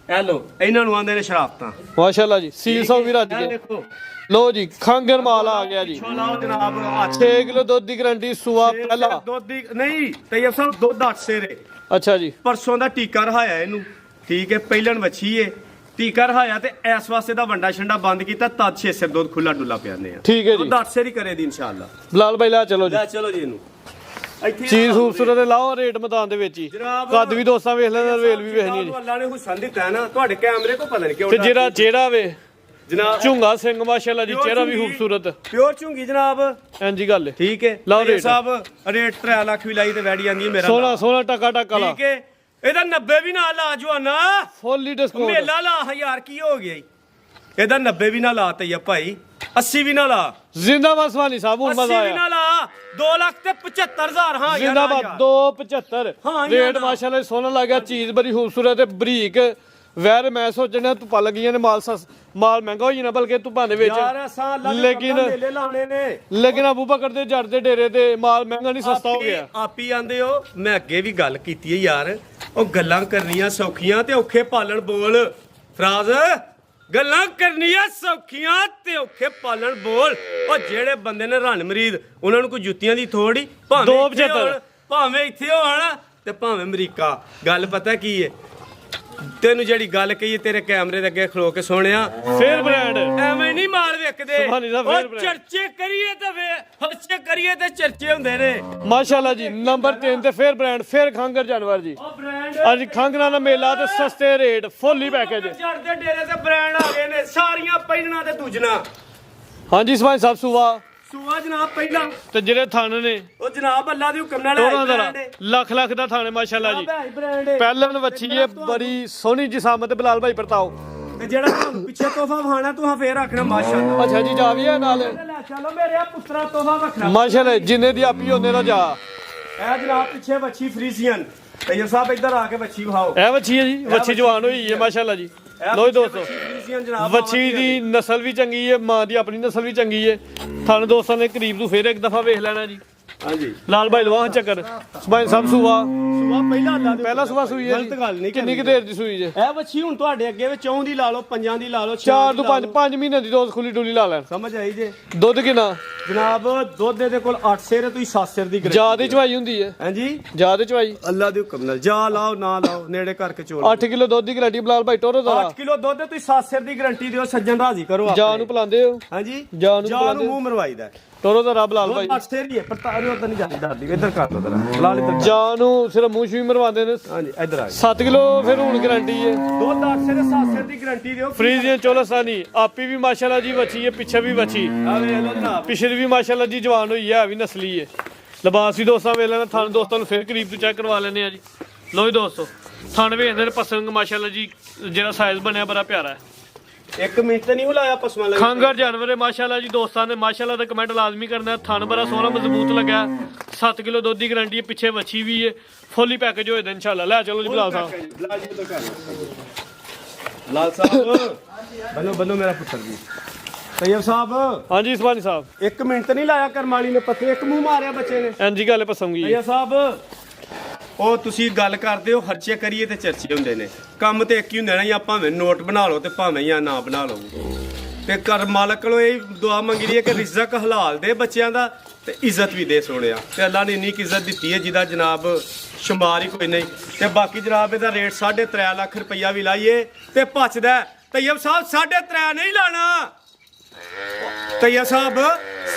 ਇਹ ਲੋ ਇਹਨਾਂ ਨੂੰ ਆਂਦੇ ਨੇ ਸ਼ਰਾਫਤਾਂ ਮਾਸ਼ਾਅੱਲਾ ਜੀ ਸੀਲ ਸੌ ਵੀ ਰੱਜ ਇਹ ਗਏ ਦੇਖੋ ਲੋ ਜੀ ਖਾਂਗਰ ਮਾਲ ਆ ਗਿਆ ਜੀ ਪਿੱਛੋਂ ਲਾਓ ਜਨਾਬ 6 ਕਿਲੋ ਦੁੱਧ ਦੀ ਗਰੰਟੀ ਸੂਆ ਪਹਿਲਾ ਦੁੱਧ ਦੀ ਨਹੀਂ ਤੈਯਬ ਸਾਹਿਬ ਦੁੱਧ 8 ਸੇਰੇ ਅੱਛਾ ਜੀ ਪਰਸੋਂ ਦਾ ਟੀਕਾ ਰਹਾਇਆ ਇਹਨੂੰ ਠੀਕ ਹੈ ਪਹਿਲਣ ਵੱਛੀ ਏ ਟੀਕਾ ਰਹਾਇਆ ਤੇ ਇਸ ਵਾਸਤੇ ਦਾ ਵੰਡਾ ਛੰਡਾ ਬੰਦ ਕੀਤਾ ਤਦ 6 ਸਿਰ ਦੁੱਧ ਖੁੱਲਾ ਡੁੱਲਾ ਪਿਆਨੇ ਆ ਠੀਕ ਹੈ ਜੀ ਦੁੱਧ 8 ਸੇਰ ਹੀ ਕਰੇ ਦੀ ਇਨਸ਼ਾਅੱਲਾ ਬਲਾਲ ਭਾਈ ਲਾ ਚਲੋ ਜੀ ਲੈ ਚਲੋ ਜੀ ਇਹਨੂੰ ਇੱਥੇ ਚੀਜ਼ ਖੂਬਸੂਰਤ ਹੈ, ਲਾਓ ਰੇਟ ਮੈਦਾਨ ਦੇ ਵਿੱਚ ਹੀ ਜਨਾਬ, ਕੱਦ ਵੀ ਦੋਸਤਾਂ ਵੇਖ ਲੈਣਾ ਰੇਲ ਵੀ ਵੇਖਣੀ ਹੈ ਜੀ ਅੱਲਾ ਨੇ ਹੁਸਨ ਦਿੱਤਾ ਹੈ ਨਾ ਤੁਹਾਡੇ ਕੈਮਰੇ ਕੋ ਪਤਾ ਨਹੀਂ ਕਿਉਂ ਤੇ ਜਿਹੜਾ ਵੇ ਜਨਾਬ ਝੁੰਗਾ ਸਿੰਘ ਮਾਸ਼ਾਅੱਲਾ ਜੀ ਚਿਹਰਾ ਵੀ ਖੂਬਸੂਰਤ ਪਿਓਰ ਝੁੰਗੀ ਜਨਾਬ ਇੰਜੀ ਗੱਲ ਹੈ ਠੀਕ ਹੈ ਲਓ ਤੈਯਬ ਰੇਟ। ਸਾਹਿਬ ਰੇਟ 3 ਲੱਖ ਵੀ ਲਾਈ ਤੇ ਵੈੜੀ ਆਂਦੀ ਹੈ ਮੇਰਾ ਸੋਹਣਾ ਸੋਹਣਾ ਟਕਾ ਟਕਾ ਲਾ ਠੀਕ ਹੈ ਇਹਦਾ 90 ਵੀ ਨਾ ਲਾ ਜਵਾਨਾ ਫੁੱਲੀ ਡਿਸਕਾਊਂਟ ਮੇਲਾ ਲਾ ਹਜ਼ਾਰ ਕੀ ਹੋ ਗਿਆ ਈ? ਇਹਦਾ 90 ਵੀ ਨਾ ਲਾ ਤਈਆ ਭਾਈ 80 ਵੀ ਨਾ ਲਾ ਜ਼ਿੰਦਾਬਾਦ ਸਵਾਨੀ ਸਾਹਿਬ ਹੁਣ 80 ਮਜ਼ਾ ਵੀ ਆਇਆ ਨਾ ਲਾ 2 ਲੱਖ ਤੇ 75000 ਹਾਂ ਯਾਰ ਜ਼ਿੰਦਾਬਾਦ 275 ਹਾਂ ਯਾਰ ਰੇਟ ਨਾ। ਮਾਸ਼ਾਅੱਲਾ ਸੋਹਣਾ ਲੱਗਿਆ ਚੀਜ਼ ਬੜੀ ਖੂਬਸੂਰਤ ਤੇ ਬਰੀਕ ਵੈਰ ਮੈਂ ਸੋਚਣਾ ਧੁੱਪਾਂ ਲੱਗੀਆਂ ਨੇ ਮਾਲ ਮਹਿੰਗਾ ਹੋ ਜਾਣਾ ਬਲਕਿ ਧੁੱਪਾਂ ਦੇ ਵਿੱਚ ਯਾਰ ਅਸਾਂ ਅੱਲਾ ਦੇ ਲੇਕਿਨ- ਮੇਲੇ ਲਾਉਣੇ ਨੇ ਲੇਕਿਨ ਅਬੂ ਬਕਰ ਦੇ ਜੜ ਦੇ ਡੇਰੇ ਤੇ ਮਾਲ ਮਹਿੰਗਾ ਨਹੀਂ ਸਸਤਾ ਹੋ ਗਿਆ ਆਪੀ ਆਂਦੇ ਹੋ ਮੈਂ ਅੱਗੇ ਵੀ ਗੱਲ ਕੀਤੀ ਹੈ ਯਾਰ ਉਹ ਗੱਲਾਂ ਕਰਨੀਆਂ ਸੌਖੀਆਂ ਤੇ ਔਖੇ ਪਾਲਣ ਬੋਲ ਫਰਾਜ਼ ਗੱਲਾਂ ਕਰਨੀਆਂ ਸੌਖੀਆਂ ਤੇ ਔਖੇ ਪਾਲਣ ਬੋਲ ਉਹ ਜਿਹੜੇ ਬੰਦੇ ਨੇ ਰਣ ਮਰੀਦ ਉਹਨਾਂ ਨੂੰ ਕੋਈ ਜੁੱਤੀਆਂ ਦੀ ਥੋੜੀ ਦੋ 75 ਭਾਵੇਂ ਇੱਥੇ ਹੋਣ ਤੇ ਭਾਵੇਂ ਅਮਰੀਕਾ ਗੱਲ ਪਤਾ ਕੀ ਹੈ ਤੈਨੂੰ ਜਿਹੜੀ ਗੱਲ ਕਹੀ ਤੇਰੇ ਕੈਮਰੇ ਦੇ ਅੱਗੇ ਖਲੋ ਕੇ ਸੁਣਿਆ ਫੇਰ ਬ੍ਰਾਂਡ ਐਵੇਂ ਨਹੀਂ ਮਾਲ ਵੇਖਦੇ ਸੁਭਾਨ ਅੱਲਾਹ, ਫੇਰ ਉਹ brand। ਚਰਚੇ ਕਰੀਏ ਤੇ ਹੱਸੇ ਕਰੀਏ ਤੇ ਚਰਚੇ ਹੁੰਦੇ ਨੇ ਮਾਸ਼ਾਅੱਲਾ ਜੀ ਨੰਬਰ 3 ਤੇ ਫੇਰ ਬ੍ਰਾਂਡ ਫੇਰ ਖਾਂਗਰ ਜਾਨਵਰ ਜੀ ਉਹ ਬ੍ਰਾਂਡ ਅੱਜ ਖਾਂਗਰਾਂ ਦਾ ਮੇਲਾ ਤੇ ਸਸਤੇ ਰੇਟ ਫੁੱਲੀ ਪੈਕੇਜ ਚੜਦੇ ਡੇਰੇ ਤੇ ਬ੍ਰਾਂਡ ਆ ਗਏ ਨੇ ਸਾਰੀਆਂ ਪਹਿਲਣਾ ਤੇ ਦੂਜਣਾ ਹਾਂਜੀ ਸਮਾਈ ਸਾਹਿਬ ਸੂਆ ਸੂਆ ਜਨਾਬ ਪਹਿਲਾਂ ਤੇ ਜਿਹੜੇ ਥਣ ਨੇ ਉਹ ਜਨਾਬ ਅੱਲਾ ਦੀ ਹੁਕਮ ਨਾਲ ਟੋਰਾਂ ਦਾ ਲੱਖ ਲੱਖ ਦਾ ਥਾਣੇ ਮਾਸ਼ਾਅੱਲਾ ਜੀ ਬ੍ਰਾਂਡ ਪਹਿਲਨ ਵੱਛੀ ਹੈ ਬੜੀ ਸੋਹਣੀ ਜਿਸਾਮਤ ਬਲਾਲ ਭਾਈ ਪ੍ਰਤਾਓ ਤੇ ਜਿਹੜਾ ਤੁਹਾਨੂੰ ਪਿੱਛੇ ਤੋਹਫਾ ਵਹਾਣਾ ਤੂੰ ਫੇਰ ਰੱਖਣਾ ਮਾਸ਼ਾਅੱਲਾ ਅੱਛਾ ਜੀ ਜਾ ਵੀ ਹੈ ਨਾਲ ਲੈ ਚਲੋ ਮੇਰੇ ਆ ਪੁੱਤਰਾ ਤੋਹਫਾ ਰੱਖਣਾ ਮਾਸ਼ਾਅੱਲਾ ਜਿੰਨੇ ਦੀ ਆਪੀ ਹੁੰਦੇ ਦਾ ਜਾ ਇਹ ਜਨਾਬ ਪਿੱਛੇ ਵੱਛੀ ਫਰੀਜ਼ੀਅਨ ਤੈਯਬ ਸਾਹਿਬ ਇੱਧਰ ਆ ਕੇ ਵੱਛੀ ਵਹਾਓ ਇਹ ਵੱਛੀ ਹੈ ਜੀ ਵੱਛੀ ਜਵਾਨ ਹੋਈ ਹੈ ਮਾਸ਼ਾਅੱਲਾ ਜੀ ਲੋ ਜੀ ਦੋਸਤੋ ਫਰੀਜ਼ੀਅਨ ਜਨਾਬ ਵੱਛੀ ਦੀ ਨਸਲ ਵੀ ਚੰਗੀ ਹੈ ਮਾਂ ਦੀ ਆਪਣੀ ਨਸਲ ਵੀ ਚੰਗੀ ਹੈ ਥਣ ਦੋਸਤਾਂ ਨੇ ਕਰੀਬ ਤੋਂ ਫੇਰ ਇੱਕ ਦਫਾ ਵੇਖ ਲੈਣਾ ਜੀ ਹਾਂਜੀ ਲਾਲ ਭਾਈ ਲਵਾਹ ਚੱਕਰ ਸਮਾਈ ਸਾਹਿਬ ਸੂਆ ਸੂਆ ਪਹਿਲਾਂ ਅੱਲਾ ਦੇ ਪਹਿਲਾ ਸੂਆ ਸੂਈ ਹੈ ਗਲਤ ਗੱਲ ਨਹੀਂ ਕਿੰਨੀ ਕਿ ਦੇਰ ਦੀ ਸੂਈ ਜੇ ਇਹ ਵੱਛੀ ਹੁਣ ਤੁਹਾਡੇ ਅੱਗੇ ਵਿੱਚ 4 ਦੀ ਲਾ ਲਓ 5 ਦੀ ਲਾ ਲਓ 4 ਤੋਂ 5 ਮਹੀਨੇ ਦੀ ਦੋਸ ਖੁੱਲੀ ਡੁੱਲੀ ਲਾ ਲੈਣ ਸਮਝ ਆਈ ਜੇ ਦੁੱਧ ਕਿੰਨਾ ਜਨਾਬ ਦੁੱਧ ਦੇ ਕੋਲ 8 ਸਿਰ ਤੁਸੀਂ 7 ਸਿਰ ਦੀ ਜ਼ਿਆਦਾ ਚਵਾਈ ਹੁੰਦੀ ਹੈ ਹਾਂਜੀ ਜ਼ਿਆਦਾ ਚਵਾਈ ਅੱਲਾ ਦੇ ਹੁਕਮ ਨਾਲ ਜਾ ਲਾਓ ਨਾ ਲਾਓ ਨੇੜੇ ਕਰਕੇ ਚੋਲ 8 ਕਿਲੋ ਦੁੱਧ ਦੀ ਗਰੰਟੀ ਬਲਾਲ ਭਾਈ ਟੋਰੋ ਦਾ 8 ਕਿਲੋ ਦੁੱਧ ਤੁਸੀਂ 7 ਸਿਰ ਦੀ ਗਾਰੰਟੀ ਦਿਓ ਸੱਜਣ ਰਾਜ਼ੀ ਕਰੋ ਆਪਣੇ। ਜਾਨ ਨੂੰ ਪਲਾਉਂਦੇ ਹੋ ਹਾਂਜੀ ਜਾਨ ਨੂੰ ਜਾਨ ਪਲਾਉਂਦੇ ਨੂੰ ਮੂੰਹ ਮਰਵਾਈਦਾ ਟੋਰੋ ਦਾ ਰੱਬ ਲਾਲ ਭਾਈ 8 ਸਿਰ ਹੀ ਹੈ ਪਰ ਤਾਰੇ ਉਧਰ ਨਹੀਂ ਜਾਂਦੀ ਡਰਦੀ ਇੱਧਰ ਕਰ ਦੋ ਜਰਾ ਲਾਲ ਇੱਧਰ ਜਾਨ ਨੂੰ ਸਿਰਫ ਮੂੰਹ ਵੀ ਮਰਵਾਉਂਦੇ ਨੇ ਹਾਂਜੀ ਇੱਧਰ ਆ 7 ਕਿਲੋ ਫਿਰ ਹੁਣ ਗਰੰਟੀ ਹੈ ਦੁੱਧ 8 ਸਿਰ 7 ਸਿਰ ਦੀ ਗਾਰੰਟੀ ਦਿਓ ਫਰੀਜ਼ੀਅਨ ਚੋਲਸਾਨੀ ਆਪੀ ਵੀ ਮਾਸ਼ਾਅੱਲਾ ਜੀ ਵੱਛੀ ਹੈ ਪਿੱਛੇ ਵੀ ਵੱਛੀ ਆ ਵੇ ਲੋ ਜਨਾਬ ਪਿਛੇ ਵੀ ਮਾਸ਼ਾਅੱਲਾ ਜੀ ਜਵਾਨ ਹੋਈ ਹੈ ਵੀ ਨਸਲੀ ਹੈ ਲਿਬਾਸ ਵੀ ਦੋਸਤਾਂ ਵੇਖ ਲੈਣਾ ਥਣ ਦੋਸਤਾਂ ਨੂੰ ਫਿਰ ਕਰੀਬ ਤੋਂ ਚੈੱਕ ਕਰਵਾ ਲੈਣੇ ਆ ਜੀ ਲੋ ਜੀ ਦੋਸਤੋ ਥਣ ਵੇਖਦੇ ਨੇ ਪਸੰਦ ਮਾਸ਼ਾਅੱਲਾ ਜੀ ਜਿਹੜਾ ਸਾਈਜ਼ ਬਣਿਆ ਬੜਾ ਪਿਆਰਾ ਹੈ 1 ਮਿੰਟ ਤੇ ਨਹੀਂ ਹੁਲਾਇਆ ਪਸਮਾ ਲੱਗ ਖਾਂਗਰ ਜਾਨਵਰ ਹੈ ਮਾਸ਼ਾਅੱਲਾ ਜੀ ਦੋਸਤਾਂ ਨੇ ਮਾਸ਼ਾਅੱਲਾ ਦਾ ਕਮੈਂਟ ਲਾਜ਼ਮੀ ਕਰਨਾ ਥਣ ਬੜਾ ਸੋਹਣਾ ਮਜ਼ਬੂਤ ਲੱਗਾ 7 ਕਿਲੋ ਦੁੱਧ ਦੀ ਗਾਰੰਟੀ ਹੈ ਪਿੱਛੇ ਵੱਛੀ ਵੀ ਹੈ ਫੁੱਲੀ ਪੈਕੇਜ ਹੋਏ ਦੇ ਇਨਸ਼ਾਅੱਲਾ ਲੈ ਚਲੋ ਜੀ ਬਲਾਲ ਸਾਹਿਬ ਲਾਲ ਸਾਹਿਬ ਬਨੋ ਬਨੋ ਮੇਰਾ ਪੁੱਤਰ ਜੀ ਤੈਯਬ ਸਾਹਿਬ ਹਾਂਜੀ ਇਸਮਾਨੀ ਸਾਹਿਬ 1 ਮਿੰਟ ਤੇ ਨਹੀਂ ਲਾਇਆ ਕਰਮਾਲੀ ਨੇ ਪੱਤੇ ਇੱਕ ਮੂੰਹ ਮਾਰਿਆ ਬੱਚੇ ਨੇ ਇੰਜੀ ਗੱਲ ਪਸੰਗੀ ਤੈਯਬ ਸਾਹਿਬ ਉਹ ਤੁਸੀਂ ਗੱਲ ਕਰਦੇ ਹੋ ਖਰਚੇ ਕਰੀਏ ਤੇ ਚਰਚੇ ਹੁੰਦੇ ਨੇ ਕੰਮ ਤੇ ਇੱਕ ਹੀ ਹੁੰਦਾ ਨਾ ਜਾਂ ਭਾਵੇਂ ਨੋਟ ਬਣਾ ਲਓ ਤੇ ਭਾਵੇਂ ਜਾਂ ਨਾ ਬਣਾ ਲਓ ਤੇ ਕਰ ਮਾਲਕ ਕੋਲੋਂ ਇਹ ਦੁਆ ਮੰਗੀ ਦੀ ਹੈ ਕਿ ਰਿਜ਼ਕ ਹਲਾਲ ਦੇ ਬੱਚਿਆਂ ਦਾ ਤੇ ਇੱਜ਼ਤ ਵੀ ਦੇ ਸੋਹਣਿਆ ਤੇ ਅੱਲਾ ਨੇ ਇੰਨੀ ਕੁ ਇੱਜ਼ਤ ਦਿੱਤੀ ਹੈ ਜਿਹਦਾ ਜਨਾਬ ਸ਼ੁਮਾਰ ਹੀ ਕੋਈ ਨਹੀਂ ਤੇ ਬਾਕੀ ਜਨਾਬ ਇਹਦਾ ਰੇਟ 3.5 ਲੱਖ ਰੁਪਈਆ ਵੀ ਲਾਈਏ ਤੇ ਭੱਜਦਾ ਤੈਯਬ ਸਾਹਿਬ 3.5 ਨਹੀਂ ਲਾਣਾ ਤੈਯਬ ਸਾਹਿਬ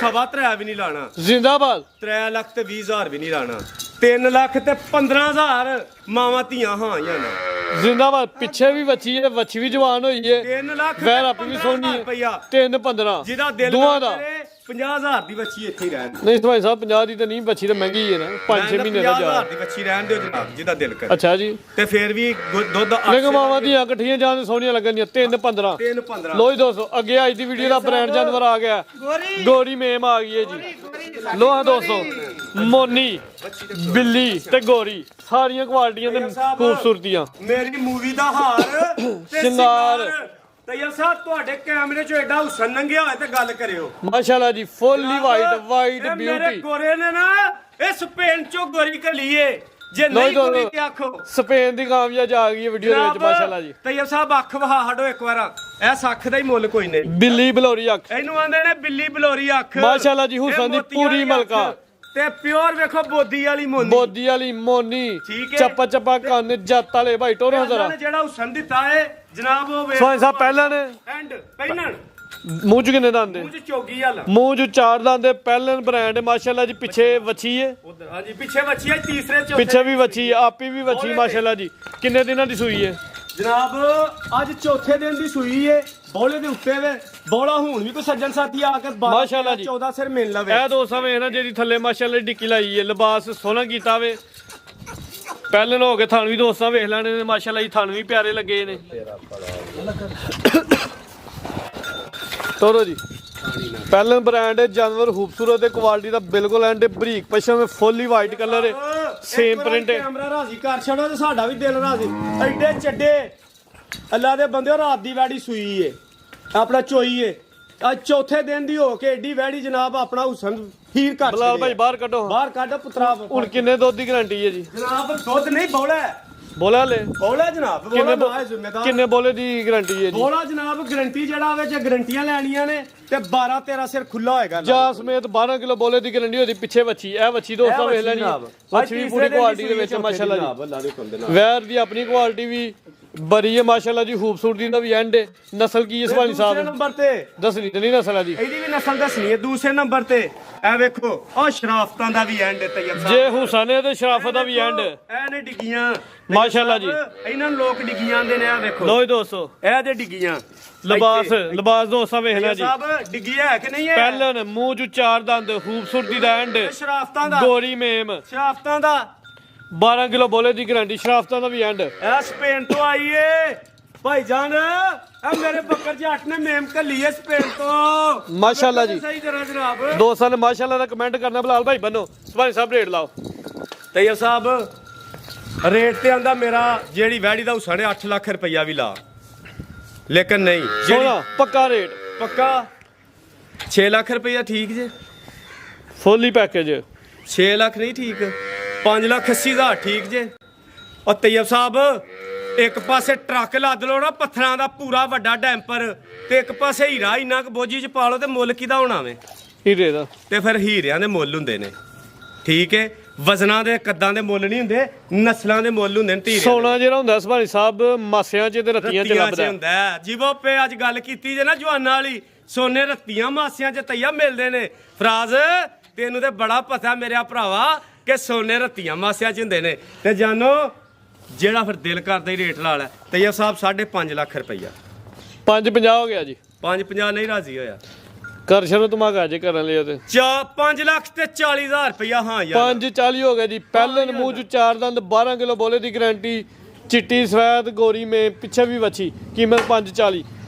3.25 ਵੀ ਨਹੀਂ ਲਾਣਾ ਜ਼ਿੰਦਾਬਾਦ 3 ਲੱਖ ਤੇ 20,000 ਵੀ ਨਹੀਂ ਲਾਣਾ 3 ਲੱਖ ਤੇ 15,000 ਮਾਵਾਂ ਧੀਆਂ ਹਾਂ ਜਾਂ ਨਾ ਜ਼ਿੰਦਾਬਾਦ ਪਿੱਛੇ ਵੀ ਵੱਛੀ ਹੈ ਵੱਛੀ ਵੀ ਜਵਾਨ ਹੋਈ ਹੈ 3 ਲੱਖ ਵੈਰ ਆਪੀ ਵੀ ਸੋਹਣੀ ਹੈ 3 15 ਜਿਹਦਾ ਦਿਲ ਦੋਵਾਂ ਦਾ 50,000 ਦੀ ਬੱਚੀ ਇੱਥੇ ਹੀ ਰਹਿਣ ਨਹੀਂ ਭਾਈ ਸਾਹਿਬ 50 ਦੀ ਤਾਂ ਨਹੀਂ ਬੱਚੀ ਤਾਂ ਮਹਿੰਗੀ ਹੈ ਨਾ 5-6 ਮਹੀਨੇ ਦਾ ਜਾ 50,000 ਦੀ ਬੱਚੀ ਰਹਿਣ ਦਿਓ ਜਨਾਬ ਜਿਹਦਾ ਦਿਲ ਕਰੇ ਅੱਛਾ ਜੀ ਤੇ ਫੇਰ ਵੀ ਦੁੱਧ ਲੇਕਿਨ ਮਾਵਾਂ ਦੀਆਂ ਇਕੱਠੀਆਂ ਜਾਣ ਸੋਹਣੀਆਂ ਲੱਗਣੀਆਂ 3-15 3-15 ਲੋ ਜੀ ਦੋਸਤੋ ਅੱਗੇ ਅੱਜ ਦੀ ਵੀਡੀਓ ਦਾ ਬ੍ਰਾਂਡ ਜਾਨਵਰ ਆ ਗਿਆ ਗੋਰੀ ਮੇਮ ਆ ਗਈ ਹੈ ਜੀ ਲੋਹਾ ਦੋਸਤੋ ਮੋਨੀ ਬਿੱਲੀ ਤੇ ਗੋਰੀ ਸਾਰੀਆਂ ਕੁਆਲਟੀਆਂ ਤੇ ਖੂਬਸੂਰਤੀਆਂ ਮੇਰੀ ਮੂਵੀ ਦਾ ਹਾਰ ਤੇ ਸ਼ਿੰਗਾਰ। ਤੈਯਬ ਸਾਹਿਬ ਤੁਹਾਡੇ ਕੈਮਰੇ 'ਚੋਂ ਐਡਾ ਹੁਸਨ ਨੰਗਿਆ ਹੋਇਆ ਤੇ ਗੱਲ ਕਰਿਓ ਮਾਸ਼ਾਅੱਲਾ ਜੀ ਫੁੱਲੀ ਵਾਈਟ ਇਹ ਮੇਰੇ ਬਿਊਟੀ ਗੋਰੇ ਨੇ ਨਾ ਇਹ ਸਪੇਨ 'ਚੋਂ ਗੋਰੀ ਘਲੀਏ ਜੇ ਨਹੀਂ ਕੋਈ ਤੇ ਆਖੋ ਸਪੇਨ ਦੀ ਕਾਮਯਾਬ ਆ ਗਈ ਹੈ ਵੀਡੀਓ ਦੇ ਵਿੱਚ ਮਾਸ਼ਾਅੱਲਾ ਜੀ। ਤੈਯਬ ਸਾਹਿਬ ਅੱਖ ਵਹਾ ਹਟੋ ਇੱਕ ਵਾਰ, ਇਹ ਸੱਖ ਦਾ ਹੀ ਮੁੱਲ ਕੋਈ ਨਹੀਂ। ਬਿੱਲੀ ਬਲੌਰੀ ਅੱਖ, ਇਹਨੂੰ ਆਂਦੇ ਨੇ ਬਿੱਲੀ ਬਲੌਰੀ ਅੱਖ ਮਾਸ਼ਾਅੱਲਾ ਜੀ। ਹੁਸਨ ਦੀ ਪੂਰੀ ਮਲਕਾ ਤੇ ਪਿਓਰ ਵੇਖੋ ਬੋਦੀ ਵਾਲੀ ਮੋਨੀ, ਬੋਦੀ ਵਾਲੀ ਮੋਨੀ, ਚੱਪਾ ਚੱਪਾ ਕੰਨ ਜੱਤ ਵਾਲੇ ਭਾਈ ਟੋਰੋ ਜ਼ਰਾ। ਜਿਹੜਾ ਹੁਸਨ ਦਿੱਤਾ ਹੈ ਜਨਾਬ ਉਹ ਵੇਖ ਸੋਹਣ ਸਾਹਿਬ ਪਹਿਲਾਂ ਨੇ ਐਂਡ ਪਹਿਨਣ ਮੂੰਹ ਚ ਕਿੰਨੇ ਦੰਦ ਮੂੰਹ ਚ ਚੋਗੀ ਵਾਲਾ, ਮੂੰਹ ਚ 4 ਦੰਦ ਪਹਿਲਨ ਬ੍ਰਾਂਡ ਮਾਸ਼ਾਅੱਲਾ ਜੀ। ਪਿੱਛੇ ਵੱਛੀ ਹੈ ਉਧਰ ਹਾਂਜੀ ਪਿੱਛੇ ਵੱਛੀ ਹੈ, ਤੀਸਰੇ ਚੌਥੇ ਪਿੱਛੇ ਵੀ ਵੱਛੀ, ਆਪੀ ਵੀ ਵੱਛੀ ਮਾਸ਼ਾਅੱਲਾ ਜੀ। ਕਿੰਨੇ ਦਿਨਾਂ ਦੀ ਸੂਈ ਹੈ ਜਨਾਬ? ਅੱਜ ਚੌਥੇ ਦਿਨ ਦੀ ਸੂਈ ਏ, ਬੋਲੇ ਦੇ ਉੱਤੇ ਵੇ ਬੋਲਾ ਹੁਣ ਵੀ ਕੋਈ ਸੱਜਣ ਸਾਥੀ ਆ ਕੇ 12 ਮਾਸ਼ਾਅੱਲਾ ਜੀ 14 ਸਿਰ ਮਿਲ ਲਵੇ। ਇਹ ਦੋ ਸਮੇਂ ਨਾ ਜਿਹੜੀ ਥੱਲੇ ਮਾਸ਼ਾਅੱਲਾ ਡਿੱਕੀ ਲਾਈ ਹੈ, ਲਿਬਾਸ ਸੋਹਣਾ ਕੀਤਾ ਵੇ। ਪਹਿਲਨ ਹੋ ਕੇ ਥਣ ਵੀ ਦੋਸਤਾਂ ਵੇਖ ਲੈਣੇ ਨੇ ਮਾਸ਼ਾਅੱਲਾ ਜੀ, ਥਣ ਵੀ ਪਿਆਰੇ ਲੱਗੇ ਨੇ। ਤੋਰੋ ਜੀ ਪਹਿਲਨ ਬ੍ਰਾਂਡ ਹੈ, ਜਾਨਵਰ ਖੂਬਸੂਰਤ ਤੇ ਕੁਆਲਿਟੀ ਦਾ ਬਿਲਕੁਲ ਐਂਡ ਬਰੀਕ ਪਸ਼ਮ, ਫੁੱਲੀ ਵਾਈਟ ਕਲਰ ਹੈ, ਸੇਮ ਪ੍ਰਿੰਟ ਹੈ। ਕੈਮਰਾ ਰਾਜ਼ੀ ਕਰ ਛੱਡੋ ਤੇ ਸਾਡਾ ਵੀ ਦਿਲ ਰਾਜ਼ੀ। ਐਡੇ ਚੱਡੇ ਅੱਲਾ ਦੇ ਬੰਦਿਓ, ਰਾਤ ਦੀ ਵੈੜੀ ਸੂਈ ਏ, ਆਪਣਾ ਚੋਈ ਏ। ਅੱਜ ਚੌਥੇ ਦਿਨ ਦੀ ਹੋ ਕੇ ਏਡੀ ਵੈੜੀ ਜਨਾਬ ਆਪਣਾ ਹੁਸਨ ਹੀਰ ਕਰ ਬਲਾਲ ਭਾਈ ਬਾਹਰ ਕੱਢੋ, ਬਾਹਰ ਕੱਢ ਪੁੱਤਰਾ। ਹੁਣ ਕਿੰਨੇ ਦੁੱਧ ਦੀ ਗਾਰੰਟੀ ਹੈ ਜੀ? ਜਨਾਬ ਦੁੱਧ ਨਹੀਂ ਬੋਲਾ ਬੋਲਾ ਲੈ ਬੋਲਾ ਜਨਾਬ, ਬੋਲਾ ਨਾ ਹੈ ਜ਼ਿੰਮੇਦਾਰ। ਕਿੰਨੇ ਬੋਲੇ ਦੀ ਗਾਰੰਟੀ ਹੈ ਜੀ? ਬੋਲਾ ਜਨਾਬ ਗਰੰਟੀ ਜਿਹੜਾ ਵਿੱਚ ਗਰੰਟੀਆਂ ਲੈਣੀਆਂ ਨੇ ਤੇ 12 13 ਸਿਰ ਖੁੱਲਾ ਹੋਏਗਾ ਜਾ ਸਮੇਤ 12 ਕਿਲੋ ਬੋਲੇ ਦੀ ਗਾਰੰਟੀ ਹੋਦੀ। ਪਿੱਛੇ ਵੱਛੀ, ਇਹ ਵੱਛੀ ਦੋਸਤਾਂ ਵੇਖ ਲੈਣੀ, ਵੱਛੀ ਵੀ ਪੂਰੀ ਕੁਆਲਿਟੀ ਦੇ ਵਿੱਚ ਮਾਸ਼ਾਅੱਲਾ ਜੀ। ਵੈਰ ਦੀ ਆਪਣੀ ਕੁਆਲਿਟੀ ਵੀ ਬੜੀ ਹੈ ਮਾਸ਼ਾਅੱਲਾ ਜੀ, ਖੂਬਸੂਰਤੀ ਦਾ ਵੀ ਐਂਡ ਹੈ। ਨਸਲ ਕੀ ਇਸ ਵਾਲੀ ਸਾਹਿਬ ਨੰਬਰ ਤੇ ਦੱਸਣੀ ਤੇ ਨਹੀਂ ਨਸਲ ਹੈ ਜੀ, ਇਹਦੀ ਵੀ ਨਸਲ ਦੱਸਣੀ ਹੈ। ਦੂਸਰੇ ਨੰਬਰ ਤੇ ਇਹ ਵੇਖੋ ਆ ਸ਼ਰਾਫਤਾਂ ਦਾ ਵੀ ਐਂਡ ਹੈ ਤੈਯਬ ਸਾਹਿਬ। ਜੇ ਹੁਸਨ ਹੈ ਤੇ ਸ਼ਰਾਫਤ ਦਾ ਵੀ ਐਂਡ ਇਹ ਨੇ ਡਿੱਗੀਆਂ ਮਾਸ਼ਾਅੱਲਾ ਜੀ। ਇਹਨਾਂ ਨੂੰ ਲੋਕ ਡਿੱਗੀਆਂ ਆਂਦੇ ਨੇ, ਆ ਵੇਖੋ ਲੋ ਜੀ ਦੋਸਤੋ ਇਹ ਤੇ ਡਿੱਗੀਆਂ। ਲਿਬਾਸ ਦੋਸਤਾਂ ਵੇਖ ਲੈ ਜੀ। ਸਾਹਿਬ ਡਿੱਗੀ ਹੈ ਕਿ ਨਹੀਂ ਹੈ? ਪਹਿਲਨ ਮੂੰਹ ਚ 4 ਦੰਦ, ਖੂਬਸੂਰਤੀ ਦਾ ਐਂਡ, ਸ਼ਰਾਫਤਾਂ ਦਾ ਗੋਰੀ ਮੇਮ, ਸ਼ਰਾਫਤਾਂ ਦਾ 12 ਕਿਲੋ ਬੋਲੇ ਦੀ ਗਾਰੰਟੀ, ਸ਼ਰਾਫਤਾਂ ਦਾ ਵੀ ਐਂਡ। ਇਹ ਸਪੇਨ ਤੋਂ ਆਈ ਏ ਭਾਈ ਜਾਨ, ਇਹ ਮੇਰੇ ਬੱਕਰ ਜੱਟ ਨੇ ਮੇਮ ਘੱਲੀ ਏ ਸਪੇਨ ਤੋਂ ਮਾਸ਼ਾਅੱਲਾ ਜੀ। ਸਹੀ ਜਰਾ ਜਨਾਬ ਦੋਸਤਾਂ ਨੇ ਮਾਸ਼ਾਅੱਲਾ ਦਾ ਕਮੈਂਟ ਕਰਨਾ। ਬਲਾਲ ਭਾਈ ਬੰਨੋ, ਸੁਭਾਨੀ ਸਾਹਿਬ ਰੇਟ ਲਾਓ। ਤੈਯਬ ਸਾਹਿਬ ਰੇਟ ਤੇ ਆਂਦਾ ਮੇਰਾ ਜਿਹੜੀ ਵੈੜੀ ਦਾ ਹੁਸਨ 8 ਲੱਖ ਰੁਪਈਆ ਵੀ ਲਾ, ਲੇਕਿਨ ਨਹੀਂ ਸੋਨਾ ਪੱਕਾ ਰੇਟ, ਪੱਕਾ 6 ਲੱਖ ਰੁਪਈਆ ਠੀਕ ਜੇ, ਫੁੱਲੀ ਪੈਕੇਜ 6 ਲੱਖ ਨਹੀਂ ਠੀਕ, 5,80,000 ਠੀਕ ਜੇ। ਔਰ ਤੈਯਬ ਸਾਹਿਬ ਇੱਕ ਪਾਸੇ ਟਰੱਕ ਲੱਦ ਲਓ ਨਾ ਪੱਥਰਾਂ ਦਾ ਪੂਰਾ ਵੱਡਾ ਡੈਂਪਰ, ਤੇ ਇੱਕ ਪਾਸੇ ਹੀਰਾ ਇੰਨਾ ਕੁ ਬੋਝੀ ਚ ਪਾ ਲਓ, ਤੇ ਮੁੱਲ ਕਿਹਦਾ ਹੋਣਾ ਵੇ? ਹੀਰੇ ਦਾ। ਤੇ ਫਿਰ ਹੀਰਿਆਂ ਦੇ ਮੁੱਲ ਹੁੰਦੇ ਨੇ, ਠੀਕ ਹੈ। ਵਜ਼ਨਾਂ ਦੇ ਕੱਦਾਂ ਦੇ ਮੁੱਲ ਨਹੀਂ ਹੁੰਦੇ, ਨਸਲਾਂ ਦੇ ਮੁੱਲ ਹੁੰਦੇ ਨੇ ਧੀਰੇ। ਸੋਨਾ ਜਿਹੜਾ ਹੁੰਦਾ ਸੁਭਾਨੀ ਸਾਹਿਬ ਮਾਸਿਆਂ ਚ ਤੇ ਰੱਤੀਆਂ ਚ ਲੱਭਦਾ ਹੁੰਦਾ। ਜਿਵੇਂ ਪੇ ਅੱਜ ਗੱਲ ਕੀਤੀ ਜੇ ਨਾ ਜਵਾਨਾਂ ਵਾਲੀ, ਸੋਨੇ ਰੱਤੀਆਂ ਮਾਸਿਆਂ ਚ ਤਈਆ ਮਿਲਦੇ ਨੇ। ਫਰਾਜ਼ ਤੈਨੂੰ ਤੇ ਬੜਾ ਪਤਾ ਮੇਰਿਆ ਭਰਾਵਾ ਕਿ ਸੋਨੇ ਰੱਤੀਆਂ ਮਾਸਿਆਂ ਚ ਹੁੰਦੇ ਨੇ। ਤੇ ਜਾਨੋ ਜਿਹੜਾ ਫਿਰ ਦਿਲ ਕਰਦਾ ਹੀ ਰੇਟ ਲਾ ਲੈ ਤਈਆ ਸਾਹਿਬ 5.5 ਲੱਖ ਰੁਪਈਆ। 550 ਹੋ ਗਿਆ ਜੀ। 5.50 ਨਹੀਂ ਰਾਜ਼ੀ ਹੋਇਆ, ਕਰ ਸ਼ਰੋ ਧਮਾਕਾ ਜੇ ਕਰਨ ਲਿਆ ਤੇ 5 ਲੱਖ ਤੇ 40,000 ਰੁਪਈਆ। ਹਾਂ ਯਾਰ 540 ਹੋ ਗਿਆ ਜੀ। ਪਹਿਲਨ ਮੂੰਹ ਚ 4 ਦੰਦ, 12 ਕਿਲੋ ਬੋਲੇ ਦੀ ਗਾਰੰਟੀ, ਚਿੱਟੀ ਸਫੈਦ ਗੋਰੀ ਮੇ, ਪਿੱਛੇ ਵੀ ਵੱਛੀ, ਕੀਮਤ 540।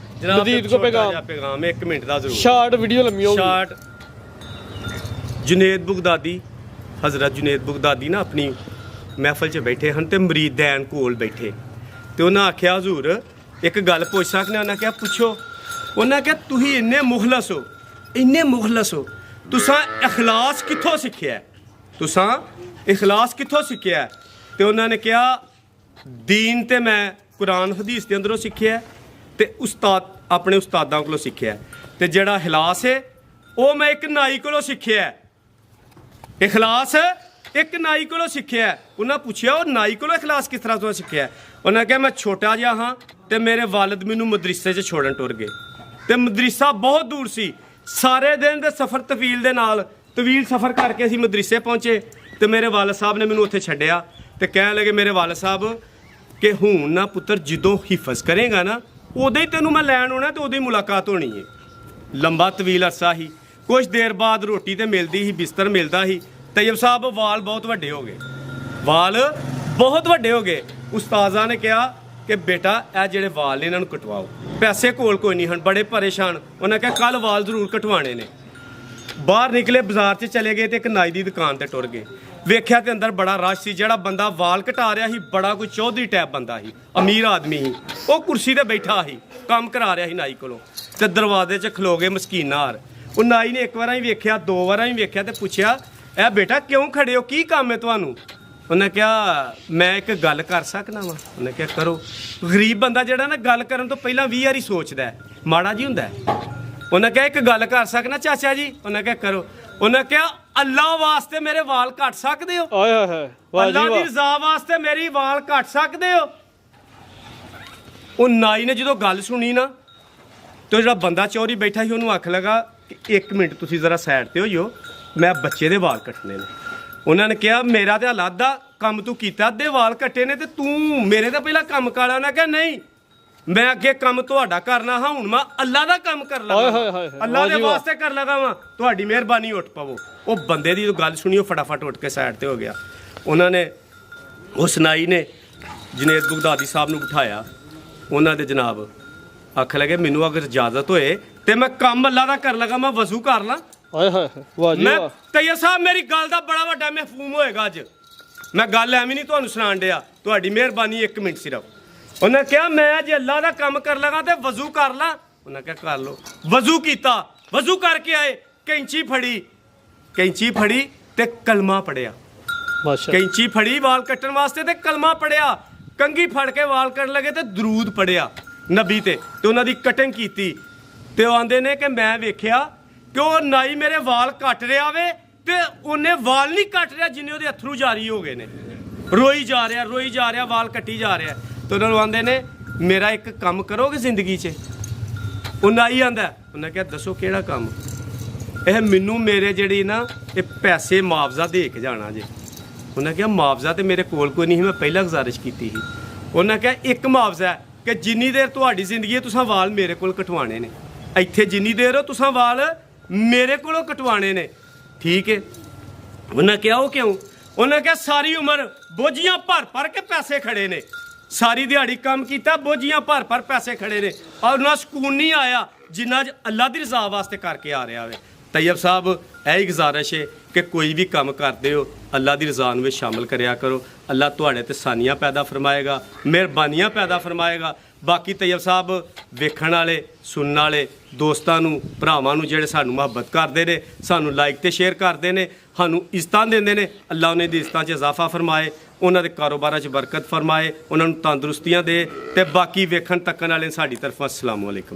ਮਜ਼ੀਦ ਕੋ ਪੈਗਾਮ 1 ਮਿੰਟ ਦਾ ਜ਼ਰੂਰ, ਸ਼ਾਰਟ ਵੀਡੀਓ ਲੰਮੀ ਹੋਊਗੀ। ਸ਼ਾਰਟ ਜੁਨੇਦ ਬਗਦਾਦੀ, ਹਜ਼ਰਤ ਜੁਨੇਦ ਬਗਦਾਦੀ ਨਾ ਆਪਣੀ ਮਹਿਫਲ 'ਚ ਬੈਠੇ ਹਨ ਤੇ ਮਰੀਦੈਨ ਕੋਲ ਬੈਠੇ, ਤੇ ਉਹਨਾਂ ਆਖਿਆ ਹਜ਼ੂਰ ਇੱਕ ਗੱਲ ਪੁੱਛ ਸਕਨੇ? ਉਹਨਾਂ ਕਿਹਾ ਪੁੱਛੋ। ਉਹਨਾਂ ਕਿਹਾ ਤੁਸੀਂ ਇੰਨੇ ਮੁਖਲਸ ਹੋ, ਇੰਨੇ ਮੁਖਲਸ ਹੋ, ਤੁਸਾਂ ਇਖਲਾਸ ਕਿੱਥੋਂ ਸਿੱਖਿਆ? ਤੁਸਾਂ ਇਖਲਾਸ ਕਿੱਥੋਂ ਸਿੱਖਿਆ? ਤੇ ਉਹਨਾਂ ਨੇ ਕਿਹਾ ਦੀਨ ਤੇ ਮੈਂ ਕੁਰਾਨ ਹਦੀਸ ਦੇ ਅੰਦਰੋਂ ਸਿੱਖਿਆ, ਤੇ ਉਸਤਾਦ ਆਪਣੇ ਉਸਤਾਦਾਂ ਕੋਲੋਂ ਸਿੱਖਿਆ, ਤੇ ਜਿਹੜਾ ਇਖਲਾਸ ਹੈ ਉਹ ਮੈਂ ਇੱਕ ਨਾਈ ਕੋਲੋਂ ਸਿੱਖਿਆ। ਇਖਲਾਸ ਇੱਕ ਨਾਈ ਕੋਲੋਂ ਸਿੱਖਿਆ। ਉਹਨਾਂ ਪੁੱਛਿਆ ਉਹ ਨਾਈ ਕੋਲੋਂ ਇਖਲਾਸ ਕਿਸ ਤਰ੍ਹਾਂ ਤੋਂ ਸਿੱਖਿਆ? ਉਹਨਾਂ ਕਿਹਾ ਮੈਂ ਛੋਟਾ ਜਿਹਾ ਹਾਂ ਤੇ ਮੇਰੇ ਵਾਲਿਦ ਮੈਨੂੰ ਮਦਰਸੇ 'ਚ ਛੋੜਨ ਟੁਰ ਗਏ, ਤੇ ਮਦਰਸਾ ਬਹੁਤ ਦੂਰ ਸੀ। ਸਾਰੇ ਦਿਨ ਦੇ ਸਫ਼ਰ ਤਵੀਲ ਸਫ਼ਰ ਕਰਕੇ ਅਸੀਂ ਮਦਰਸੇ ਪਹੁੰਚੇ, ਤੇ ਮੇਰੇ ਵਾਲਿਦ ਸਾਹਿਬ ਨੇ ਮੈਨੂੰ ਉੱਥੇ ਛੱਡਿਆ, ਤੇ ਕਹਿਣ ਲੱਗੇ ਮੇਰੇ ਵਾਲਿਦ ਸਾਹਿਬ ਕਿ ਹੁਣ ਨਾ ਪੁੱਤਰ ਜਦੋਂ ਹਿਫਜ਼ ਕਰੇਗਾ ਨਾ ਉਦੋਂ ਹੀ ਤੈਨੂੰ ਮੈਂ ਲੈਣ ਆਉਣਾ, ਤੇ ਉਦੋਂ ਹੀ ਮੁਲਾਕਾਤ ਹੋਣੀ ਹੈ। ਲੰਬਾ ਤਵੀਲ ਅਰਸਾ ਹੀ, ਕੁਝ ਦੇਰ ਬਾਅਦ ਰੋਟੀ ਤੇ ਮਿਲਦੀ ਸੀ, ਬਿਸਤਰ ਮਿਲਦਾ ਸੀ। ਤੈਯਬ ਸਾਹਿਬ ਵਾਲ ਬਹੁਤ ਵੱਡੇ ਹੋ ਗਏ, ਵਾਲ ਬਹੁਤ ਵੱਡੇ ਹੋ ਗਏ। ਉਸਤਾਜ਼ਾਂ ਨੇ ਕਿਹਾ ਕਿ ਬੇਟਾ ਇਹ ਜਿਹੜੇ ਵਾਲ ਨੇ ਇਹਨਾਂ ਨੂੰ ਕਟਵਾਓ, ਪੈਸੇ ਕੋਲ ਕੋਈ ਨਹੀਂ ਹਨ, ਬੜੇ ਪਰੇਸ਼ਾਨ। ਉਹਨਾਂ ਕਿਹਾ ਕੱਲ ਵਾਲ ਜ਼ਰੂਰ ਕਟਵਾਣੇ ਨੇ। ਬਾਹਰ ਨਿਕਲੇ, ਬਾਜ਼ਾਰ 'ਚ ਚਲੇ ਗਏ ਤੇ ਇੱਕ ਨਾਈ ਦੀ ਦੁਕਾਨ ਤੇ ਟੁਰ ਗਏ। ਵੇਖਿਆ ਤੇ ਅੰਦਰ ਬੜਾ ਰਸ਼ ਸੀ। ਜਿਹੜਾ ਬੰਦਾ ਵਾਲ ਕਟਾ ਰਿਹਾ ਸੀ ਬੜਾ ਕੋਈ ਚੌਧਰੀ ਟੈਪ ਬੰਦਾ ਸੀ, ਅਮੀਰ ਆਦਮੀ ਸੀ। ਉਹ ਕੁਰਸੀ ਤੇ ਬੈਠਾ ਸੀ, ਕੰਮ ਕਰਾ ਰਿਹਾ ਸੀ ਨਾਈ ਕੋਲੋਂ, ਤੇ ਦਰਵਾਜ਼ੇ 'ਚ ਖਲੋ ਗਏ ਮਸਕੀਨਾਰ। ਉਹ ਨਾਈ ਨੇ ਇੱਕ ਵਾਰਾਂ ਹੀ ਵੇਖਿਆ, 2 ਵਾਰਾਂ ਹੀ ਵੇਖਿਆ, ਤੇ ਪੁੱਛਿਆ ਇਹ ਬੇਟਾ ਕਿਉਂ ਖੜੇ ਹੋ, ਕੀ ਕੰਮ ਹੈ ਤੁਹਾਨੂੰ? ਉਹਨੇ ਕਿਹਾ ਮੈਂ ਇੱਕ ਗੱਲ ਕਰ ਸਕਦਾ ਵਾਂ? ਉਹਨੇ ਕਿਹਾ ਕਰੋ। ਗਰੀਬ ਬੰਦਾ ਜਿਹੜਾ ਨਾ ਗੱਲ ਕਰਨ ਤੋਂ ਪਹਿਲਾਂ 20 ਵਾਰੀ ਸੋਚਦਾ ਹੈ, ਮਾੜਾ ਜੀ ਹੁੰਦਾ ਹੈ। ਉਹਨੇ ਕਿਹਾ ਇੱਕ ਗੱਲ ਕਰ ਸਕਣਾ ਚਾਚਾ ਜੀ? ਉਹਨੇ ਕਿਹਾ ਕਰੋ। ਉਹਨੇ ਕਿਹਾ ਅੱਲਾ ਵਾਸਤੇ ਮੇਰੇ ਵਾਲ ਕੱਟ ਸਕਦੇ ਹੋ? ਆਏ ਹਾਏ ਹਾਏ, ਵਾਹ ਜੀ ਅੱਲਾ ਦੀ ਵਾਹ। ਰਜ਼ਾ ਵਾਸਤੇ ਮੇਰੀ ਵਾਲ ਕੱਟ ਸਕਦੇ ਹੋ? ਉਹ ਨਾਈ ਨੇ ਜਦੋਂ ਗੱਲ ਸੁਣੀ ਨਾ, ਤੇ ਜਿਹੜਾ ਬੰਦਾ ਚੌਰੀ ਬੈਠਾ ਸੀ ਉਹਨੂੰ ਆਖ ਲਗਾ ਕਿ 1 ਮਿੰਟ ਤੁਸੀਂ ਜ਼ਰਾ ਸਾਈਡ ਤੇ ਹੋ ਜਾਓ, ਮੈਂ ਬੱਚੇ ਦੇ ਵਾਲ ਕੱਟਣੇ ਨੇ। ਉਹਨਾਂ ਨੇ ਕਿਹਾ ਮੇਰਾ ਤੇ ਅਲਾਦਾ ਕੰਮ ਤੂੰ ਕੀਤਾ, ਅੱਧੇ ਵਾਲ ਕੱਟੇ ਨੇ ਤੇ ਤੂੰ ਮੇਰੇ ਤਾਂ ਪਹਿਲਾਂ ਕੰਮ ਕਾਲਾ। ਉਹਨੇ ਕਿਹਾ ਨਹੀਂ, ਮੈਂ ਅੱਗੇ ਕੰਮ ਤੁਹਾਡਾ ਕਰਨਾ ਹਾਂ, ਹੁਣ ਮੈਂ ਅੱਲਾ ਦਾ ਕੰਮ ਕਰ ਹਾਏ ਲਗਾ, ਹਾਏ ਹਾਏ, ਅੱਲਾ ਵਾਹ ਦੇ ਜੀ ਵਾਹ। ਵਾਸਤੇ ਕਰ ਲਗਾ ਵਾਂ, ਤੁਹਾਡੀ ਮਿਹਰਬਾਨੀ ਉੱਠ ਪਵੋ। ਉਹ ਬੰਦੇ ਦੀ ਗੱਲ ਸੁਣੀ, ਉਹ ਫਟਾਫਟ ਉੱਠ ਕੇ ਸਾਈਡ ਤੇ ਹੋ ਗਿਆ। ਉਹਨਾਂ ਨੇ ਉਸ ਨਾਈ ਨੇ ਜਨੇਦ ਬਗਦਾਦੀ ਸਾਹਿਬ ਨੂੰ ਬਿਠਾਇਆ। ਉਹਨਾਂ ਦੇ ਜਨਾਬ ਆਖ ਲਗੇ ਮੈਨੂੰ ਅਗਰ ਇਜਾਜ਼ਤ ਹੋਏ ਤੇ ਮੈਂ ਕੰਮ ਅੱਲਾ ਦਾ ਕਰ ਲਗਾ, ਮੈਂ ਵਜ਼ੂ ਕਰ ਲਾਂ। ਆਏ ਹਾਏ, ਵਾਹ ਜੀ ਮੈਂ ਵਾਹ। ਤੈਯਬ ਸਾਹਿਬ ਮੇਰੀ ਗੱਲ ਦਾ ਬੜਾ ਵੱਡਾ ਮਹਿਫੂਮ ਹੋਏਗਾ ਅੱਜ, ਮੈਂ ਗੱਲ ਐਵੇਂ ਨਹੀਂ ਤੁਹਾਨੂੰ ਸੁਣਾਣ ਡਿਆ, ਤੁਹਾਡੀ ਮਿਹਰਬਾਨੀ 1 ਮਿੰਟ ਸਿਰਫ। ਉਹਨੇ ਕਿਹਾ ਮੈਂ ਜੇ ਅੱਲਾ ਦਾ ਕੰਮ ਕਰ ਲਗਾ ਤੇ ਵਜ਼ੂ ਕਰ ਲਾਂ? ਉਹਨੇ ਕਿਹਾ ਕਰ ਲਓ। ਵਜ਼ੂ ਕੀਤਾ, ਵਜ਼ੂ ਕਰਕੇ ਆਏ, ਕੈਂਚੀ ਫੜੀ ਤੇ ਕਲਮਾ ਪੜਿਆ। ਮਾਸ਼ਾ ਕੈਂਚੀ ਫੜੀ ਵਾਲ ਕੱਟਣ ਵਾਸਤੇ ਤੇ ਕਲਮਾ ਪੜਿਆ। ਕੰਘੀ ਫੜ ਕੇ ਵਾਲ ਕੱਟਣ ਲੱਗੇ ਤੇ ਦਰੂਦ ਪੜਿਆ ਨਬੀ ਤੇ ਉਹਨਾਂ ਦੀ ਕਟਿੰਗ ਕੀਤੀ। ਤੇ ਉਹ ਆਂਦੇ ਨੇ ਕਿ ਮੈਂ ਵੇਖਿਆ ਕਿ ਉਹ ਨਾਈ ਮੇਰੇ ਵਾਲ ਕੱਟ ਰਿਹਾ ਵੇ ਤੇ ਉਹਨੇ ਵਾਲ ਨਹੀਂ ਕੱਟ ਰਿਹਾ ਜਿੰਨੇ ਉਹਦੇ ਅਥਰੂ ਜਾਰੀ ਹੋ ਗਏ ਨੇ। ਰੋਈ ਜਾ ਰਿਹਾ, ਵਾਲ ਕੱਟੀ ਜਾ ਰਿਹਾ। ਤੇ ਉਹਨਾਂ ਨੂੰ ਆਂਦੇ ਨੇ ਮੇਰਾ ਇੱਕ ਕੰਮ ਕਰੋਗੇ ਜ਼ਿੰਦਗੀ 'ਚ? ਉਹ ਨਾਈ ਆਂਦਾ। ਉਹਨੇ ਕਿਹਾ ਦੱਸੋ ਕਿਹੜਾ ਕੰਮ? ਇਹ ਮੈਨੂੰ ਮੇਰੇ ਜਿਹੜੀ ਨਾ ਇਹ ਪੈਸੇ ਮੁਆਵਜ਼ਾ ਦੇ ਕੇ ਜਾਣਾ ਜੇ। ਉਹਨੇ ਕਿਹਾ ਮੁਆਵਜ਼ਾ ਤੇ ਮੇਰੇ ਕੋਲ ਕੋਈ ਨਹੀਂ ਸੀ, ਮੈਂ ਪਹਿਲਾਂ ਗੁਜ਼ਾਰਿਸ਼ ਕੀਤੀ ਸੀ। ਉਹਨੇ ਕਿਹਾ ਇੱਕ ਮੁਆਵਜ਼ਾ ਹੈ ਕਿ ਜਿੰਨੀ ਦੇਰ ਤੁਹਾਡੀ ਜ਼ਿੰਦਗੀ ਹੈ ਤੁਸੀਂ ਵਾਲ ਮੇਰੇ ਕੋਲ ਕਟਵਾਣੇ ਨੇ, ਇੱਥੇ ਜਿੰਨੀ ਦੇਰ ਹੋ ਤੁਸੀਂ ਵਾਲ ਮੇਰੇ ਕੋਲੋਂ ਕਟਵਾਣੇ ਨੇ, ਠੀਕ ਹੈ? ਉਹਨੇ ਕਿਹਾ ਉਹ ਕਿਉਂ? ਉਹਨੇ ਕਿਹਾ ਸਾਰੀ ਉਮਰ ਬੋਝੀਆਂ ਭਰ ਕੇ ਪੈਸੇ ਖੜੇ ਨੇ, ਸਾਰੀ ਦਿਹਾੜੀ ਕੰਮ ਕੀਤਾ, ਬੋਝੀਆਂ ਭਰ ਪੈਸੇ ਖੜੇ ਨੇ, ਔਰ ਨਾ ਸਕੂਨ ਨਹੀਂ ਆਇਆ ਜਿੰਨਾ ਅੱਲਾ ਦੀ ਰਜ਼ਾ ਵਾਸਤੇ ਕਰਕੇ ਆ ਰਿਹਾ ਵੇ। ਤੈਯਬ ਸਾਹਿਬ ਇਹ ਹੀ ਗੁਜ਼ਾਰਿਸ਼ ਹੈ ਕਿ ਕੋਈ ਵੀ ਕੰਮ ਕਰਦੇ ਹੋ ਅੱਲਾ ਦੀ ਰਜ਼ਾ ਨੂੰ ਵਿੱਚ ਸ਼ਾਮਲ ਕਰਿਆ ਕਰੋ। ਅੱਲਾ ਤੁਹਾਡੇ ਤੇ ਸਾਨੀਆਂ ਪੈਦਾ ਫਰਮਾਏਗਾ, ਮਿਹਰਬਾਨੀਆਂ ਪੈਦਾ ਫਰਮਾਏਗਾ। ਬਾਕੀ ਤੈਯਬ ਸਾਹਿਬ ਵੇਖਣ ਵਾਲੇ, ਸੁਣਨ ਵਾਲੇ ਦੋਸਤਾਂ ਨੂੰ, ਭਰਾਵਾਂ ਨੂੰ ਜਿਹੜੇ ਸਾਨੂੰ ਮੁਹੱਬਤ ਕਰਦੇ ਨੇ, ਸਾਨੂੰ ਲਾਈਕ ਤੇ ਸ਼ੇਅਰ ਕਰਦੇ ਨੇ, ਸਾਨੂੰ ਇੱਜ਼ਤਾਂ ਦਿੰਦੇ ਨੇ, ਅੱਲਾ ਉਹਨਾਂ ਦੀ ਇੱਜ਼ਤਾਂ 'ਚ ਇਜ਼ਾਫਾ ਫਰਮਾਏ, ਉਹਨਾਂ ਦੇ ਕਾਰੋਬਾਰਾਂ 'ਚ ਬਰਕਤ ਫਰਮਾਏ, ਉਹਨਾਂ ਨੂੰ ਤੰਦਰੁਸਤੀਆਂ ਦੇ। ਤੇ ਬਾਕੀ ਵੇਖਣ ਤੱਕਣ ਵਾਲੇ ਸਾਡੀ ਤਰਫੋਂ ਅਸਲਾਮੁ ਅਲੈਕੁਮ।